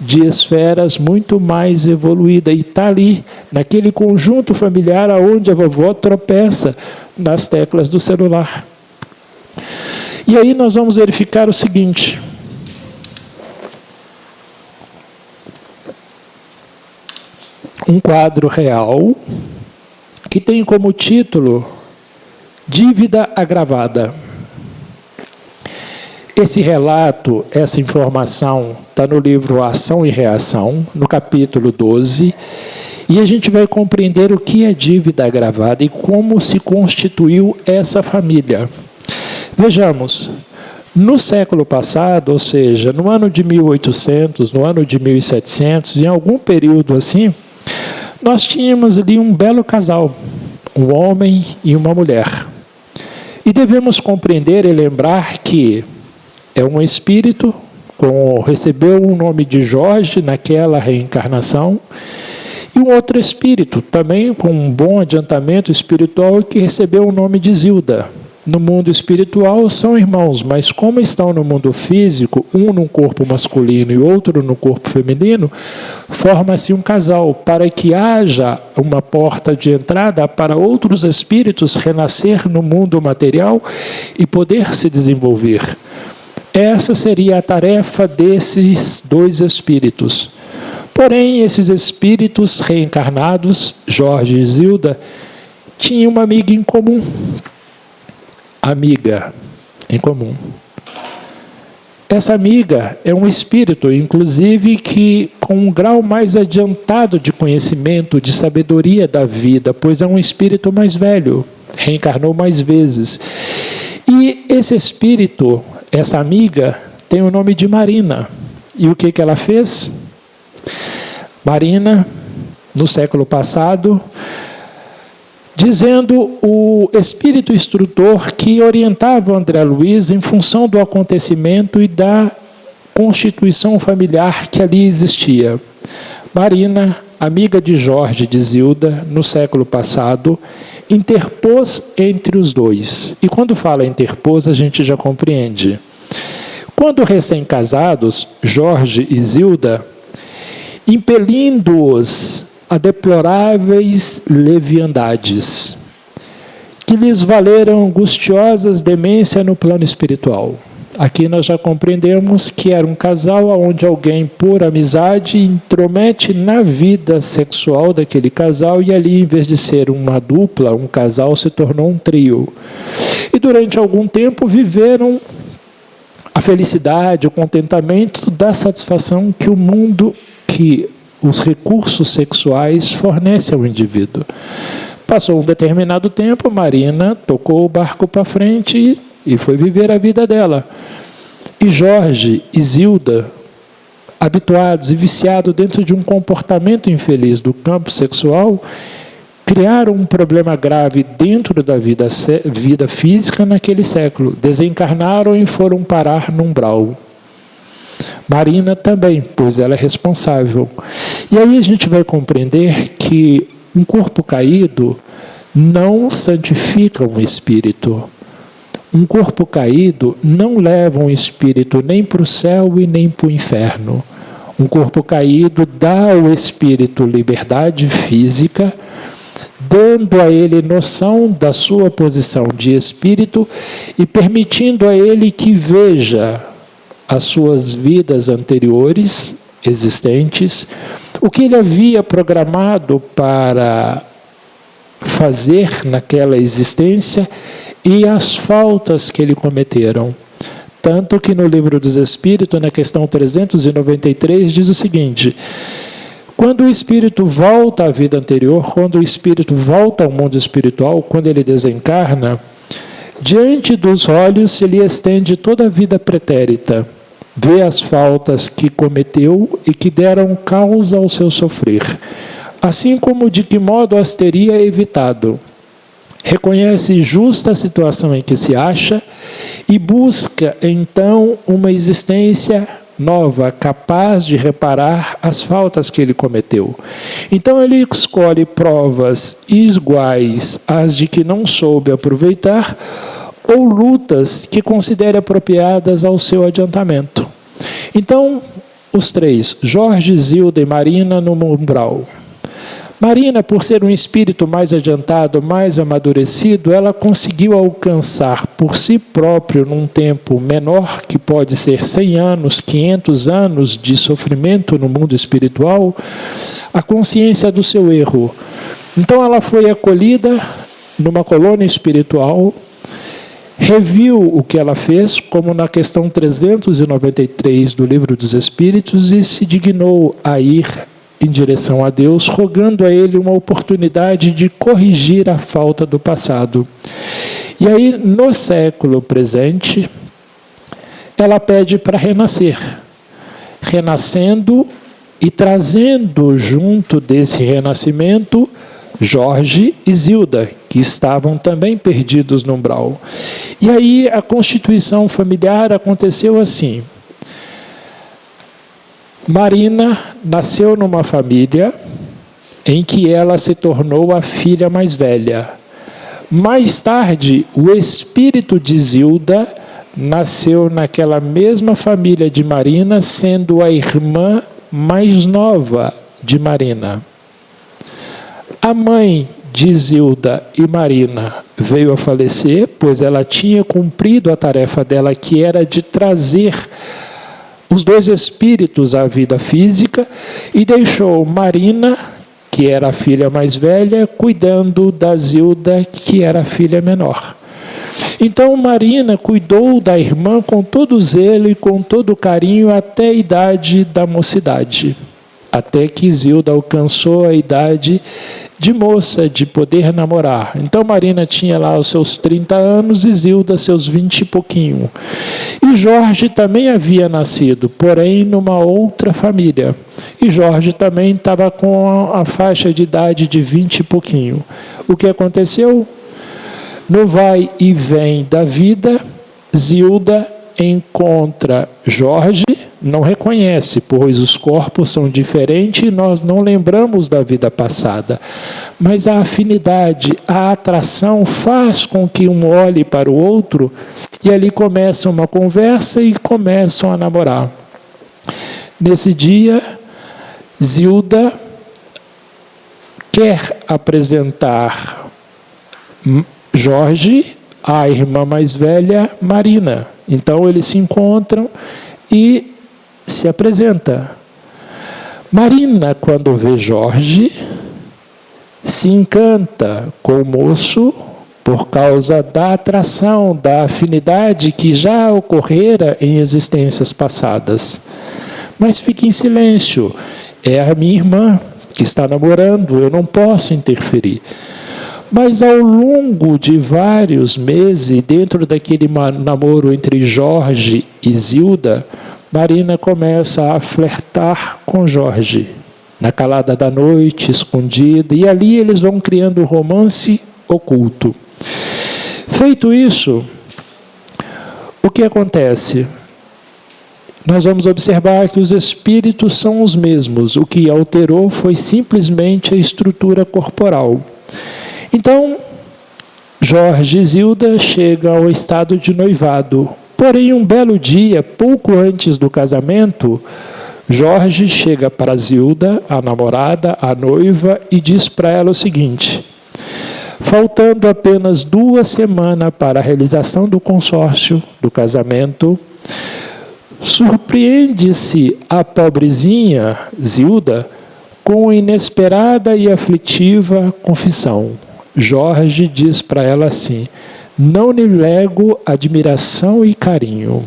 De esferas muito mais evoluídas, e está ali, naquele conjunto familiar onde a vovó tropeça nas teclas do celular. E aí nós vamos verificar o seguinte, um quadro real, que tem como título Dívida Agravada. Esse relato, essa informação, está no livro Ação e Reação, no capítulo 12, e a gente vai compreender o que é dívida agravada e como se constituiu essa família. Vejamos, no século passado, ou seja, no ano de 1800, no ano de 1700, em algum período assim, nós tínhamos ali um belo casal, um homem e uma mulher. E devemos compreender e lembrar que é um espírito, recebeu o nome de Jorge naquela reencarnação, e um outro espírito, também com um bom adiantamento espiritual, que recebeu o nome de Zilda. No mundo espiritual são irmãos, mas como estão no mundo físico, um num corpo masculino e outro no corpo feminino, forma-se um casal, para que haja uma porta de entrada para outros espíritos renascer no mundo material e poder se desenvolver. Essa seria a tarefa desses 2 espíritos. Porém, esses espíritos reencarnados, Jorge e Zilda, tinham uma amiga em comum. Amiga em comum. Essa amiga é um espírito, inclusive, que com um grau mais adiantado de conhecimento, de sabedoria da vida, pois é um espírito mais velho. reencarnou mais vezes. E esse espírito, essa amiga, tem o nome de Marina. E o que ela fez? Marina, no século passado, dizendo o espírito instrutor que orientava o André Luiz em função do acontecimento e da constituição familiar que ali existia. Marina, amiga de Jorge de Zilda, no século passado, interpôs entre os dois. E quando fala interpôs, a gente já compreende. Quando recém-casados, Jorge e Zilda, impelindo-os a deploráveis leviandades, que lhes valeram angustiosas demência no plano espiritual. Aqui nós já compreendemos que era um casal onde alguém, por amizade, intromete na vida sexual daquele casal e ali, em vez de ser uma dupla, um casal, se tornou um trio. E durante algum tempo viveram a felicidade, o contentamento da satisfação que o mundo, que os recursos sexuais fornecem ao indivíduo. Passou um determinado tempo, Marina tocou o barco para frente e foi viver a vida dela. E Jorge e Zilda, habituados e viciados dentro de um comportamento infeliz do campo sexual, criaram um problema grave dentro da vida física naquele século. Desencarnaram e foram parar no umbral. Marina também, pois ela é responsável. E aí a gente vai compreender que um corpo caído não santifica um espírito. Um corpo caído não leva um espírito nem para o céu e nem para o inferno. Um corpo caído dá ao espírito liberdade física, dando a ele noção da sua posição de espírito e permitindo a ele que veja as suas vidas anteriores existentes, o que ele havia programado para fazer naquela existência e as faltas que ele cometeram. Tanto que no Livro dos Espíritos, na questão 393, diz o seguinte: quando o espírito volta à vida anterior, quando o espírito volta ao mundo espiritual, quando ele desencarna, diante dos olhos se lhe estende toda a vida pretérita, vê as faltas que cometeu e que deram causa ao seu sofrer, assim como de que modo as teria evitado. Reconhece justa a situação em que se acha e busca, então, uma existência nova, capaz de reparar as faltas que ele cometeu. Então ele escolhe provas iguais às de que não soube aproveitar ou lutas que considere apropriadas ao seu adiantamento. Então, os três, Jorge, Zilda e Marina, no umbral. Marina, por ser um espírito mais adiantado, mais amadurecido, ela conseguiu alcançar por si próprio, num tempo menor, que pode ser 100 anos, 500 anos de sofrimento no mundo espiritual, a consciência do seu erro. Então ela foi acolhida numa colônia espiritual, reviu o que ela fez, como na questão 393 do Livro dos Espíritos, e se dignou a ir em direção a Deus, rogando a Ele uma oportunidade de corrigir a falta do passado. E aí, no século presente, ela pede para renascer. Renascendo e trazendo junto desse renascimento Jorge e Zilda, que estavam também perdidos no umbral. E aí a constituição familiar aconteceu assim. Marina nasceu numa família em que ela se tornou a filha mais velha. Mais tarde, o espírito de Zilda nasceu naquela mesma família de Marina, sendo a irmã mais nova de Marina. A mãe de Zilda e Marina veio a falecer, pois ela tinha cumprido a tarefa dela, que era de trazer os dois espíritos à vida física, e deixou Marina, que era a filha mais velha, cuidando da Zilda, que era a filha menor. Então Marina cuidou da irmã com todo zelo e com todo carinho até a idade da mocidade. até que Zilda alcançou a idade de moça, de poder namorar. Então Marina tinha lá os seus 30 anos e Zilda seus 20 e pouquinho. E Jorge também havia nascido, porém numa outra família. E Jorge também estava com a faixa de idade de 20 e pouquinho. O que aconteceu? No vai e vem da vida, Zilda encontra Jorge, não reconhece, pois os corpos são diferentes e nós não lembramos da vida passada. Mas a afinidade, a atração faz com que um olhe para o outro e ali começa uma conversa e começam a namorar. Nesse dia, Zilda quer apresentar Jorge à irmã mais velha, Marina. Então eles se encontram e se apresenta. Marina, quando vê Jorge, se encanta com o moço por causa da atração, da afinidade que já ocorrera em existências passadas. Mas fica em silêncio. É a minha irmã que está namorando, eu não posso interferir. Mas ao longo de vários meses, dentro daquele namoro entre Jorge e Zilda, Marina começa a flertar com Jorge, na calada da noite, escondida, e ali eles vão criando um romance oculto. Feito isso, o que acontece? Nós vamos observar que os espíritos são os mesmos, o que alterou foi simplesmente a estrutura corporal. Então, Jorge e Zilda chegam ao estado de noivado. Porém, um belo dia, pouco antes do casamento, Jorge chega para Zilda, a namorada, a noiva, e diz para ela o seguinte: faltando apenas 2 semanas para a realização do consórcio, do casamento, surpreende-se a pobrezinha Zilda com inesperada e aflitiva confissão. Jorge diz para ela assim: não lhe nego admiração e carinho,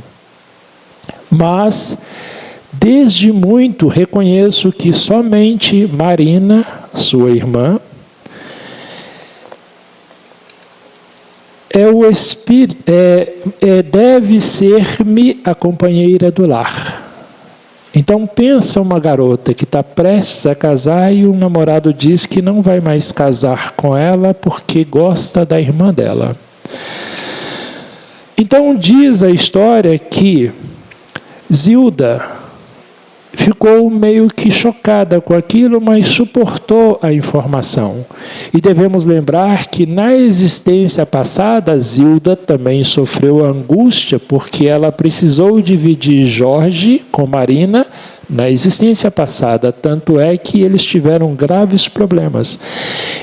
mas desde muito reconheço que somente Marina, sua irmã, deve ser-me a companheira do lar. Então pensa uma garota que está prestes a casar e o namorado diz que não vai mais casar com ela porque gosta da irmã dela. Então diz a história que Zilda ficou meio que chocada com aquilo, mas suportou a informação. E devemos lembrar que na existência passada, Zilda também sofreu angústia, porque ela precisou dividir Jorge com Marina na existência passada. Tanto é que eles tiveram graves problemas.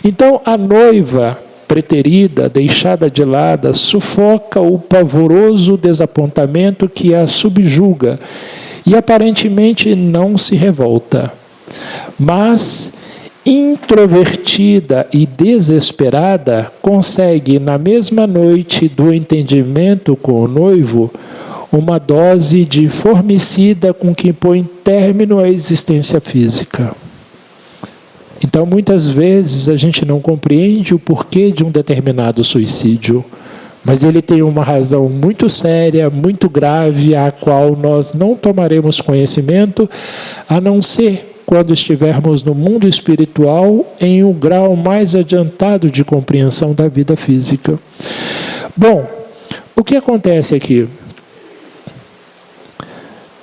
Então, a noiva preterida, deixada de lado, sufoca o pavoroso desapontamento que a subjuga. E aparentemente não se revolta, mas introvertida e desesperada, consegue na mesma noite do entendimento com o noivo, uma dose de formicida com que põe término à existência física. Então muitas vezes a gente não compreende o porquê de um determinado suicídio. Mas ele tem uma razão muito séria, muito grave, a qual nós não tomaremos conhecimento, a não ser quando estivermos no mundo espiritual em um grau mais adiantado de compreensão da vida física. Bom, o que acontece aqui?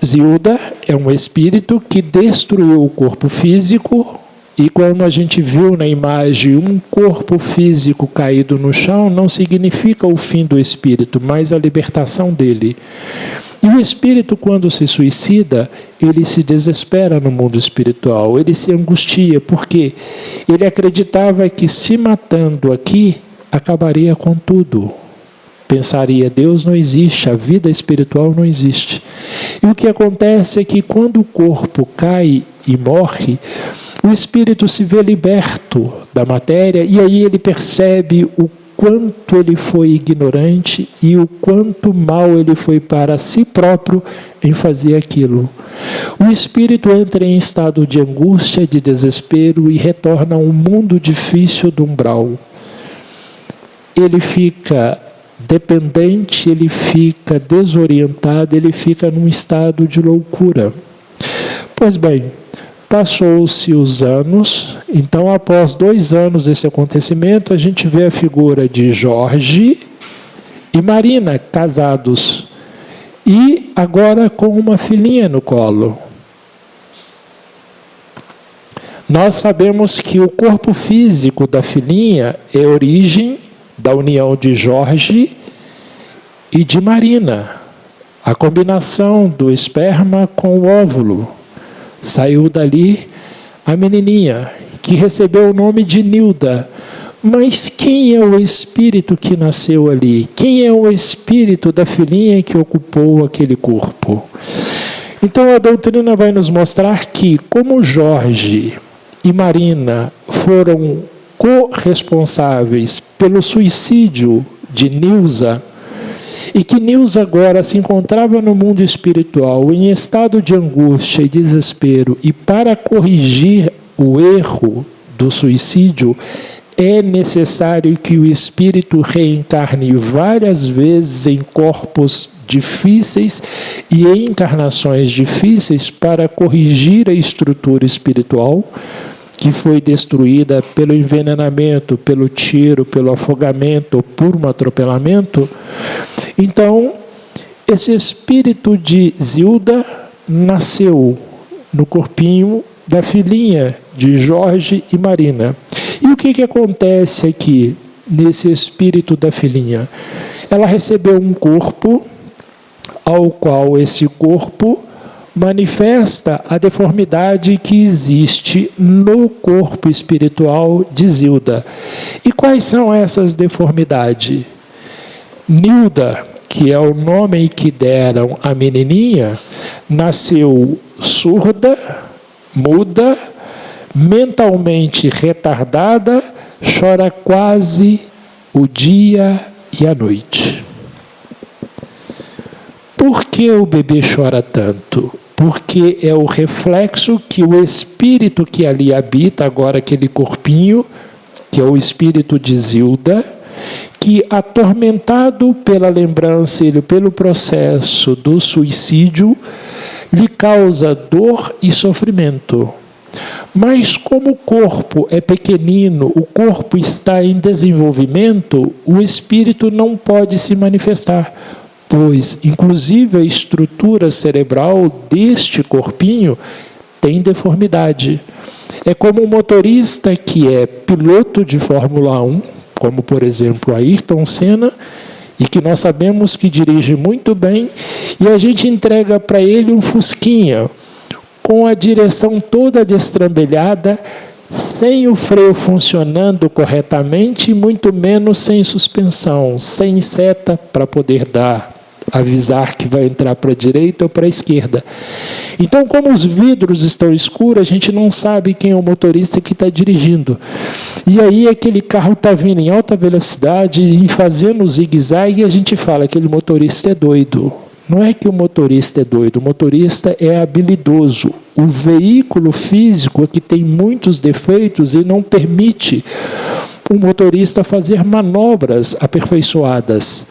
Zilda é um espírito que destruiu o corpo físico. E quando a gente viu na imagem um corpo físico caído no chão, não significa o fim do espírito, mas a libertação dele. E o espírito, quando se suicida, ele se desespera no mundo espiritual, ele se angustia, porque ele acreditava que se matando aqui, acabaria com tudo. Pensaria, Deus não existe, a vida espiritual não existe. E o que acontece é que quando o corpo cai e morre, o espírito se vê liberto da matéria e aí ele percebe o quanto ele foi ignorante e o quanto mal ele foi para si próprio em fazer aquilo. O espírito entra em estado de angústia, de desespero e retorna a um mundo difícil do umbral. Ele fica dependente, ele fica desorientado, ele fica num estado de loucura. Pois bem, passou-se os anos, então após 2 anos desse acontecimento, a gente vê a figura de Jorge e Marina casados, e agora com uma filhinha no colo. Nós sabemos que o corpo físico da filhinha é origem da união de Jorge e de Marina, a combinação do esperma com o óvulo. Saiu dali a menininha, que recebeu o nome de Nilda. Mas quem é o espírito que nasceu ali? Quem é o espírito da filhinha que ocupou aquele corpo? Então a doutrina vai nos mostrar que, como Jorge e Marina foram corresponsáveis pelo suicídio de Nilza, e que Nilza agora se encontrava no mundo espiritual em estado de angústia e desespero, e para corrigir o erro do suicídio, é necessário que o espírito reencarne várias vezes em corpos difíceis e em encarnações difíceis para corrigir a estrutura espiritual que foi destruída pelo envenenamento, pelo tiro, pelo afogamento ou por um atropelamento. Então, esse espírito de Zilda nasceu no corpinho da filhinha de Jorge e Marina. E o que acontece aqui, nesse espírito da filhinha? Ela recebeu um corpo, ao qual esse corpo manifesta a deformidade que existe no corpo espiritual de Zilda. E quais são essas deformidades? Nilda, que é o nome que deram à menininha, nasceu surda, muda, mentalmente retardada, chora quase o dia e a noite. Por que o bebê chora tanto? Porque é o reflexo que o espírito que ali habita, agora aquele corpinho, que é o espírito de Zilda, que atormentado pela lembrança, pelo processo do suicídio, lhe causa dor e sofrimento. Mas como o corpo é pequenino, o corpo está em desenvolvimento, o espírito não pode se manifestar, pois, inclusive, a estrutura cerebral deste corpinho tem deformidade. É como um motorista que é piloto de Fórmula 1, como, por exemplo, Ayrton Senna, e que nós sabemos que dirige muito bem, e a gente entrega para ele um Fusquinha, com a direção toda destrambelhada, sem o freio funcionando corretamente, e muito menos sem suspensão, sem seta para poder avisar que vai entrar para a direita ou para a esquerda. Então, como os vidros estão escuros, a gente não sabe quem é o motorista que está dirigindo. E aí aquele carro está vindo em alta velocidade, e fazendo zigue-zague, e a gente fala que aquele motorista é doido. Não é que o motorista é doido, o motorista é habilidoso. O veículo físico é que tem muitos defeitos e não permite o motorista fazer manobras aperfeiçoadas.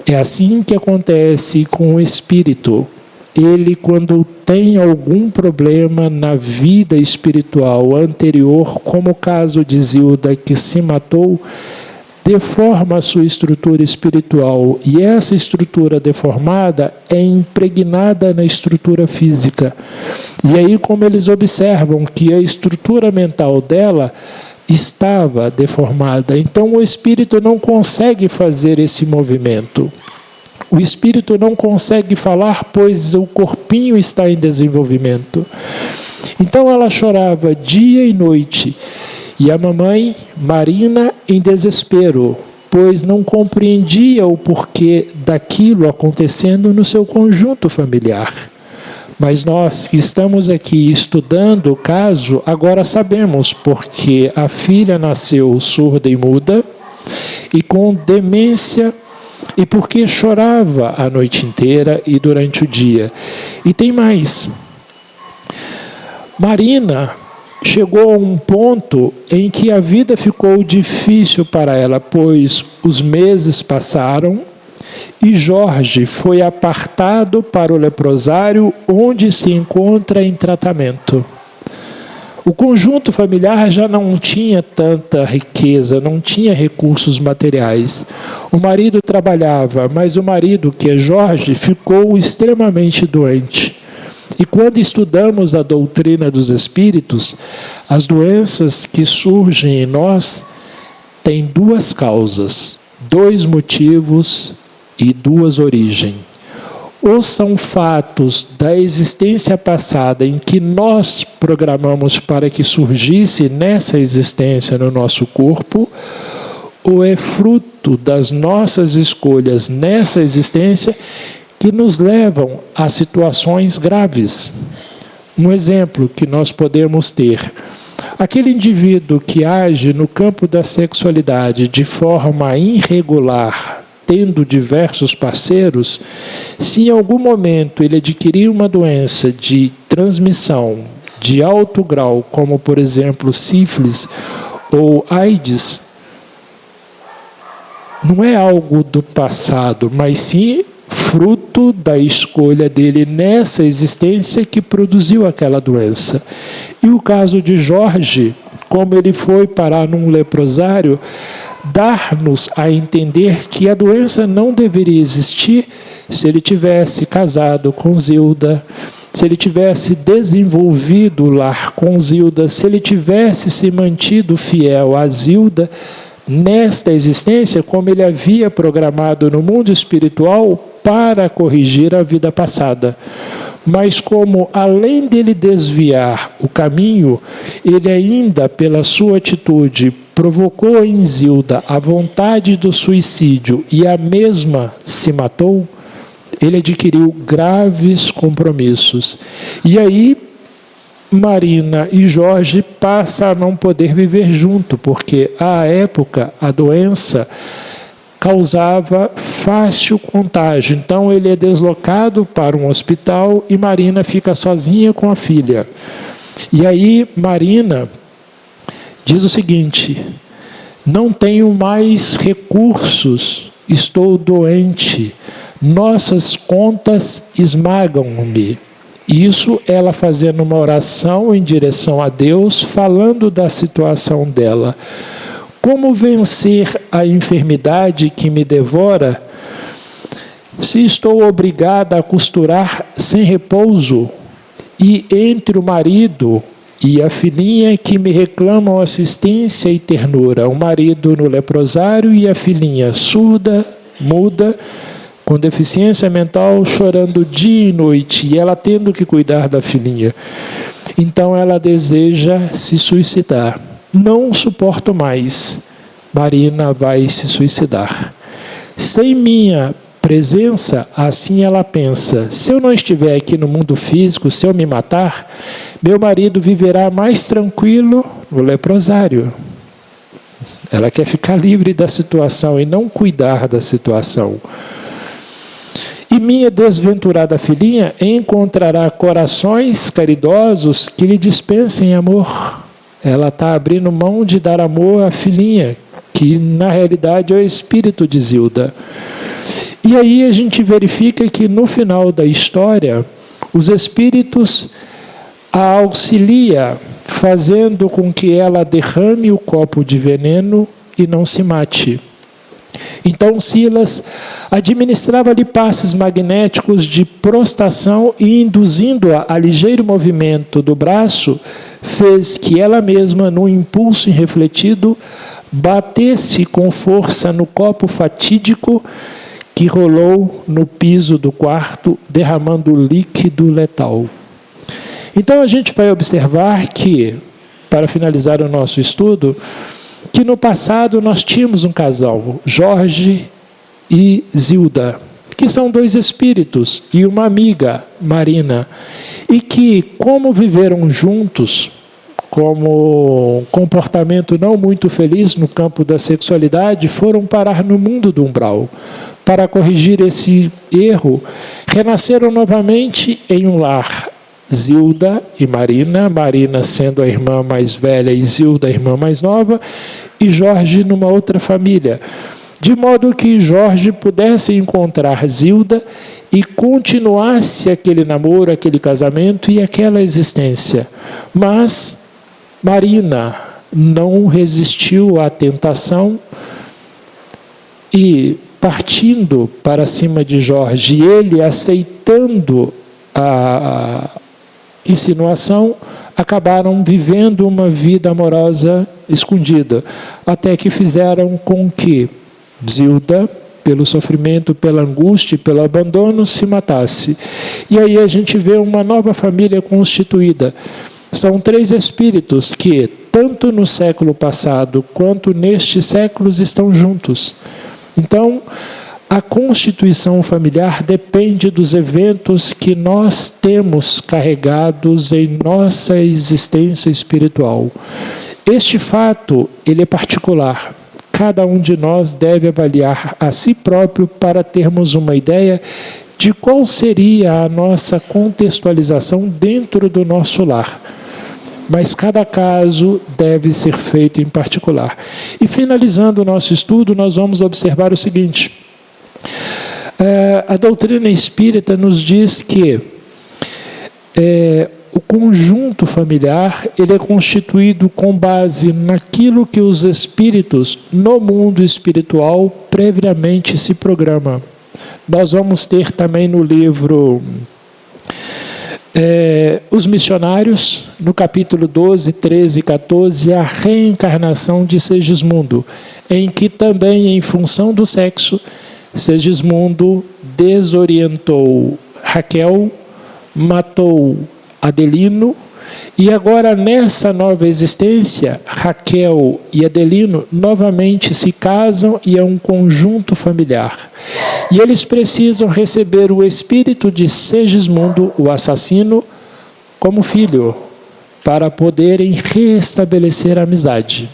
É assim que acontece com o espírito. Ele, quando tem algum problema na vida espiritual anterior, como o caso de Zilda, que se matou, deforma a sua estrutura espiritual. E essa estrutura deformada é impregnada na estrutura física. E aí, como eles observam que a estrutura mental dela estava deformada, então o espírito não consegue fazer esse movimento. O espírito não consegue falar, pois o corpinho está em desenvolvimento. Então ela chorava dia e noite, e a mamãe, Marina, em desespero, pois não compreendia o porquê daquilo acontecendo no seu conjunto familiar. Mas nós que estamos aqui estudando o caso, agora sabemos porque a filha nasceu surda e muda, e com demência, e porque chorava a noite inteira e durante o dia. E tem mais. Marina chegou a um ponto em que a vida ficou difícil para ela, pois os meses passaram e Jorge foi apartado para o leprosário, onde se encontra em tratamento. O conjunto familiar já não tinha tanta riqueza, não tinha recursos materiais. O marido trabalhava, mas o marido, que é Jorge, ficou extremamente doente. E quando estudamos a doutrina dos espíritos, as doenças que surgem em nós têm duas causas, dois motivos e duas origens. Ou são fatos da existência passada em que nós programamos para que surgisse nessa existência no nosso corpo, ou é fruto das nossas escolhas nessa existência que nos levam a situações graves. Um exemplo que nós podemos ter: aquele indivíduo que age no campo da sexualidade de forma irregular, tendo diversos parceiros, se em algum momento ele adquirir uma doença de transmissão de alto grau, como por exemplo sífilis ou AIDS, não é algo do passado, mas sim fruto da escolha dele nessa existência que produziu aquela doença. E o caso de Jorge, como ele foi parar num leprosário, dar-nos a entender que a doença não deveria existir se ele tivesse casado com Zilda, se ele tivesse desenvolvido o lar com Zilda, se ele tivesse se mantido fiel a Zilda nesta existência, como ele havia programado no mundo espiritual para corrigir a vida passada. Mas como, além dele desviar o caminho, ele ainda, pela sua atitude, provocou em Zilda a vontade do suicídio e a mesma se matou, ele adquiriu graves compromissos. E aí, Marina e Jorge passam a não poder viver junto, porque, à época, a doença causava fácil contágio. Então ele é deslocado para um hospital e Marina fica sozinha com a filha. E aí Marina diz o seguinte: não tenho mais recursos, estou doente, nossas contas esmagam-me. Isso ela fazendo uma oração em direção a Deus, falando da situação dela. Como vencer a enfermidade que me devora, se estou obrigada a costurar sem repouso, e entre o marido e a filhinha que me reclamam assistência e ternura, o marido no leprosário e a filhinha surda, muda, com deficiência mental, chorando dia e noite, e ela tendo que cuidar da filhinha. Então ela deseja se suicidar. Não suporto mais. Marina vai se suicidar. Sem minha presença, assim ela pensa, se eu não estiver aqui no mundo físico, se eu me matar, meu marido viverá mais tranquilo no leprosário. Ela quer ficar livre da situação e não cuidar da situação. E minha desventurada filhinha encontrará corações caridosos que lhe dispensem amor. Ela está abrindo mão de dar amor à filhinha, que na realidade é o espírito de Zilda. E aí a gente verifica que no final da história, os espíritos a auxilia, fazendo com que ela derrame o copo de veneno e não se mate. Então Silas administrava-lhe passes magnéticos de prostração e, induzindo-a a ligeiro movimento do braço, fez que ela mesma, num impulso irrefletido, batesse com força no copo fatídico que rolou no piso do quarto, derramando líquido letal. Então a gente vai observar que, para finalizar o nosso estudo, que no passado nós tínhamos um casal, Jorge e Zilda, que são dois espíritos, e uma amiga, Marina, e que, como viveram juntos, como comportamento não muito feliz no campo da sexualidade, foram parar no mundo do umbral. Para corrigir esse erro, renasceram novamente em um lar. Zilda e Marina, Marina sendo a irmã mais velha e Zilda a irmã mais nova, e Jorge numa outra família, de modo que Jorge pudesse encontrar Zilda e continuasse aquele namoro, aquele casamento e aquela existência. Mas Marina não resistiu à tentação e, partindo para cima de Jorge, ele aceitando a insinuação, acabaram vivendo uma vida amorosa escondida, até que fizeram com que Zilda, pelo sofrimento, pela angústia e pelo abandono, se matasse. E aí a gente vê uma nova família constituída. São 3 espíritos que, tanto no século passado quanto neste século, estão juntos. Então, a constituição familiar depende dos eventos que nós temos carregados em nossa existência espiritual. Este fato, ele é particular. Cada um de nós deve avaliar a si próprio para termos uma ideia de qual seria a nossa contextualização dentro do nosso lar. Mas cada caso deve ser feito em particular. E finalizando o nosso estudo, nós vamos observar o seguinte. A doutrina espírita nos diz que o conjunto familiar ele é constituído com base naquilo que os espíritos no mundo espiritual previamente se programam. Nós vamos ter também no livro Os Missionários, no capítulo 12, 13 e 14, a reencarnação de Segismundo, em que também, em função do sexo, Segismundo desorientou Raquel, matou Adelino, e agora nessa nova existência, Raquel e Adelino novamente se casam e é um conjunto familiar. E eles precisam receber o espírito de Segismundo, o assassino, como filho, para poderem restabelecer a amizade.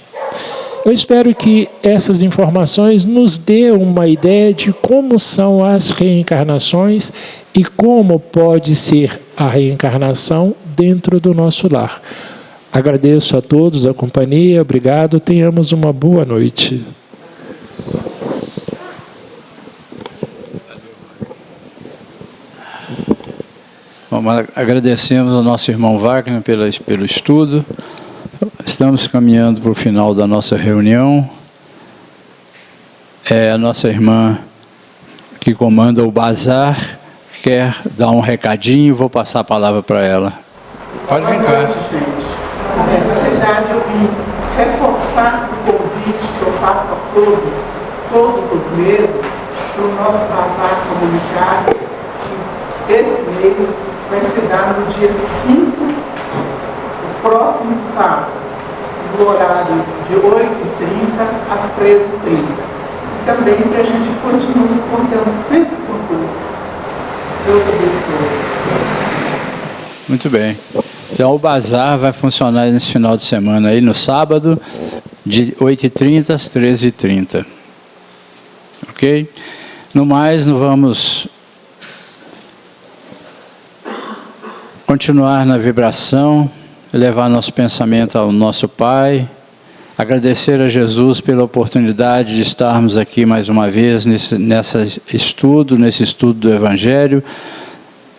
Eu espero que essas informações nos dê uma ideia de como são as reencarnações e como pode ser a reencarnação dentro do nosso lar. Agradeço a todos a companhia, obrigado, tenhamos uma boa noite. Bom, agradecemos ao nosso irmão Wagner pelo estudo. Estamos caminhando para o final da nossa reunião. A nossa irmã que comanda o bazar quer dar um recadinho, vou passar a palavra para ela. Pode vir cá. Na verdade, eu vim reforçar o convite que eu faço a todos os meses, para o nosso bazar comunitário, que esse mês vai se dar no dia 5, o próximo sábado, no horário de 8h30 às 13h30. E também que a gente continue contando sempre com todos. Deus abençoe. Muito bem. Então o bazar vai funcionar nesse final de semana aí, no sábado, de 8h30 às 13h30. Ok? No mais, nós vamos continuar na vibração, levar nosso pensamento ao nosso Pai, agradecer a Jesus pela oportunidade de estarmos aqui mais uma vez nesse estudo do Evangelho,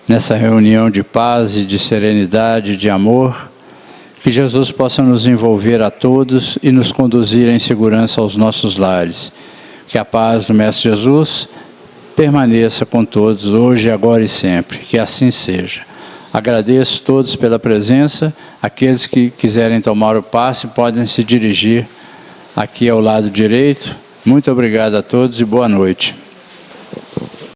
nessa reunião de paz e de serenidade, de amor, que Jesus possa nos envolver a todos e nos conduzir em segurança aos nossos lares. Que a paz do Mestre Jesus permaneça com todos, hoje, agora e sempre. Que assim seja. Agradeço a todos pela presença. Aqueles que quiserem tomar o passe podem se dirigir aqui ao lado direito. Muito obrigado a todos e boa noite.